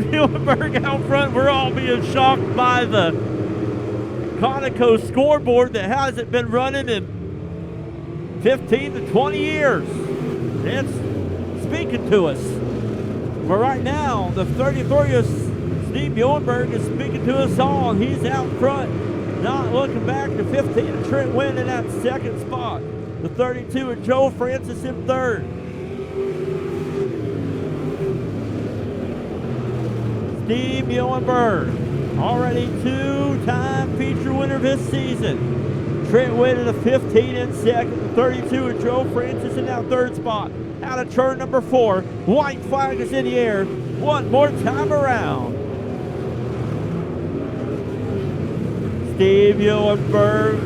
Speaker 1: Muhlenberg out front. We're all being shocked by the Conoco scoreboard that hasn't been running in 15 to 20 years. It's speaking to us. But right now, the 33 of Steve Muhlenberg is speaking to us all. He's out front, not looking back. The 15 of Trent Wynn in that 2nd spot. The 32 of Joe Francis in 3rd. Steve Muhlenberg, already 2-time feature winner this season. Trent Wynn in the 15 in 2nd. The 32 of Joe Francis in that 3rd spot. Out of turn number 4. White flag is in the air. One more time around. Steve Muhlenberg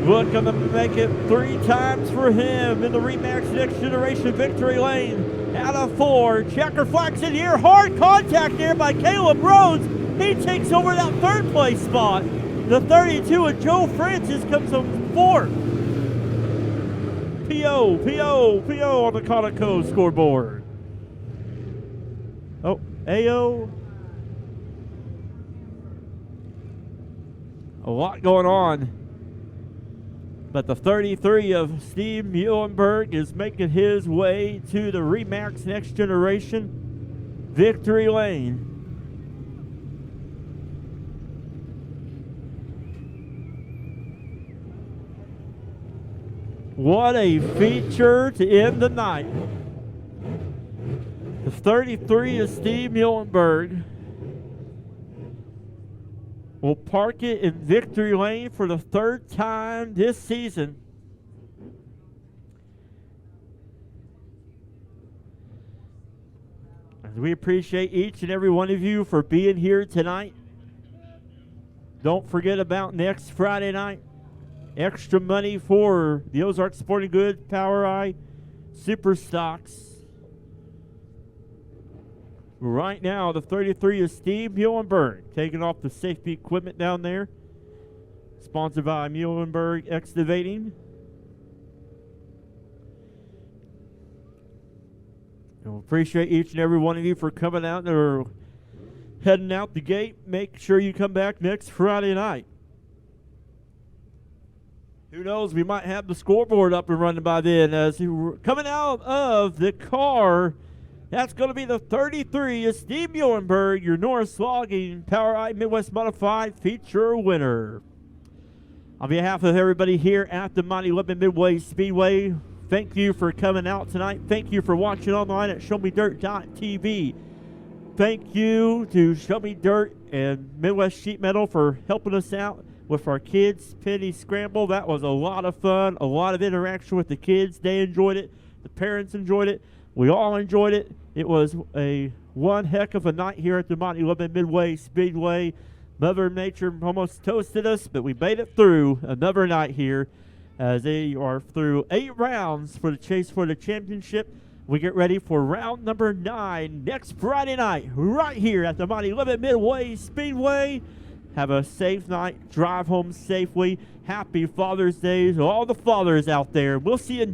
Speaker 1: looking to make it 3 times for him in the Remax Next Generation victory lane. Out of 4. Checker flags in the air. Hard contact there by Caleb Rhodes. He takes over that 3rd place spot. The 32 of Joe Francis comes on 4th. P.O. on the Conoco scoreboard. Oh, A.O. A lot going on. But the 33 of Steve Muhlenberg is making his way to the Remax Next Generation victory lane. What a feature to end the night. The 33 of Steve Muhlenberg will park it in victory lane for the 3rd time this season. And we appreciate each and every one of you for being here tonight. Don't forget about next Friday night. Extra money for the Ozark Sporting Goods Power Eye Super Stocks. Right now, the 33 is Steve Muhlenberg taking off the safety equipment down there. Sponsored by Muhlenberg Excavating. And we appreciate each and every one of you for coming out or heading out the gate. Make sure you come back next Friday night. Who knows, we might have the scoreboard up and running by then. As coming out of the car, that's going to be the 33 of Steve Muhlenberg, your Norris Logging Power Eye Midwest Modified feature winner. On behalf of everybody here at the mighty Lebanon Midway Speedway, thank you for coming out tonight. Thank you for watching online at ShowMeDirt.tv. Thank you to Show Me Dirt and Midwest Sheet Metal for helping us out with our kids' penny scramble. That was a lot of fun, a lot of interaction with the kids. They enjoyed it. The parents enjoyed it. We all enjoyed it. It was one heck of a night here at the Lebanon Midway Speedway. Mother Nature almost toasted us, but we made it through another night here as they are through 8 rounds for the chase for the championship. We get ready for round number 9 next Friday night right here at the Lebanon Midway Speedway. Have a safe night. Drive home safely. Happy Father's Day to all the fathers out there. We'll see you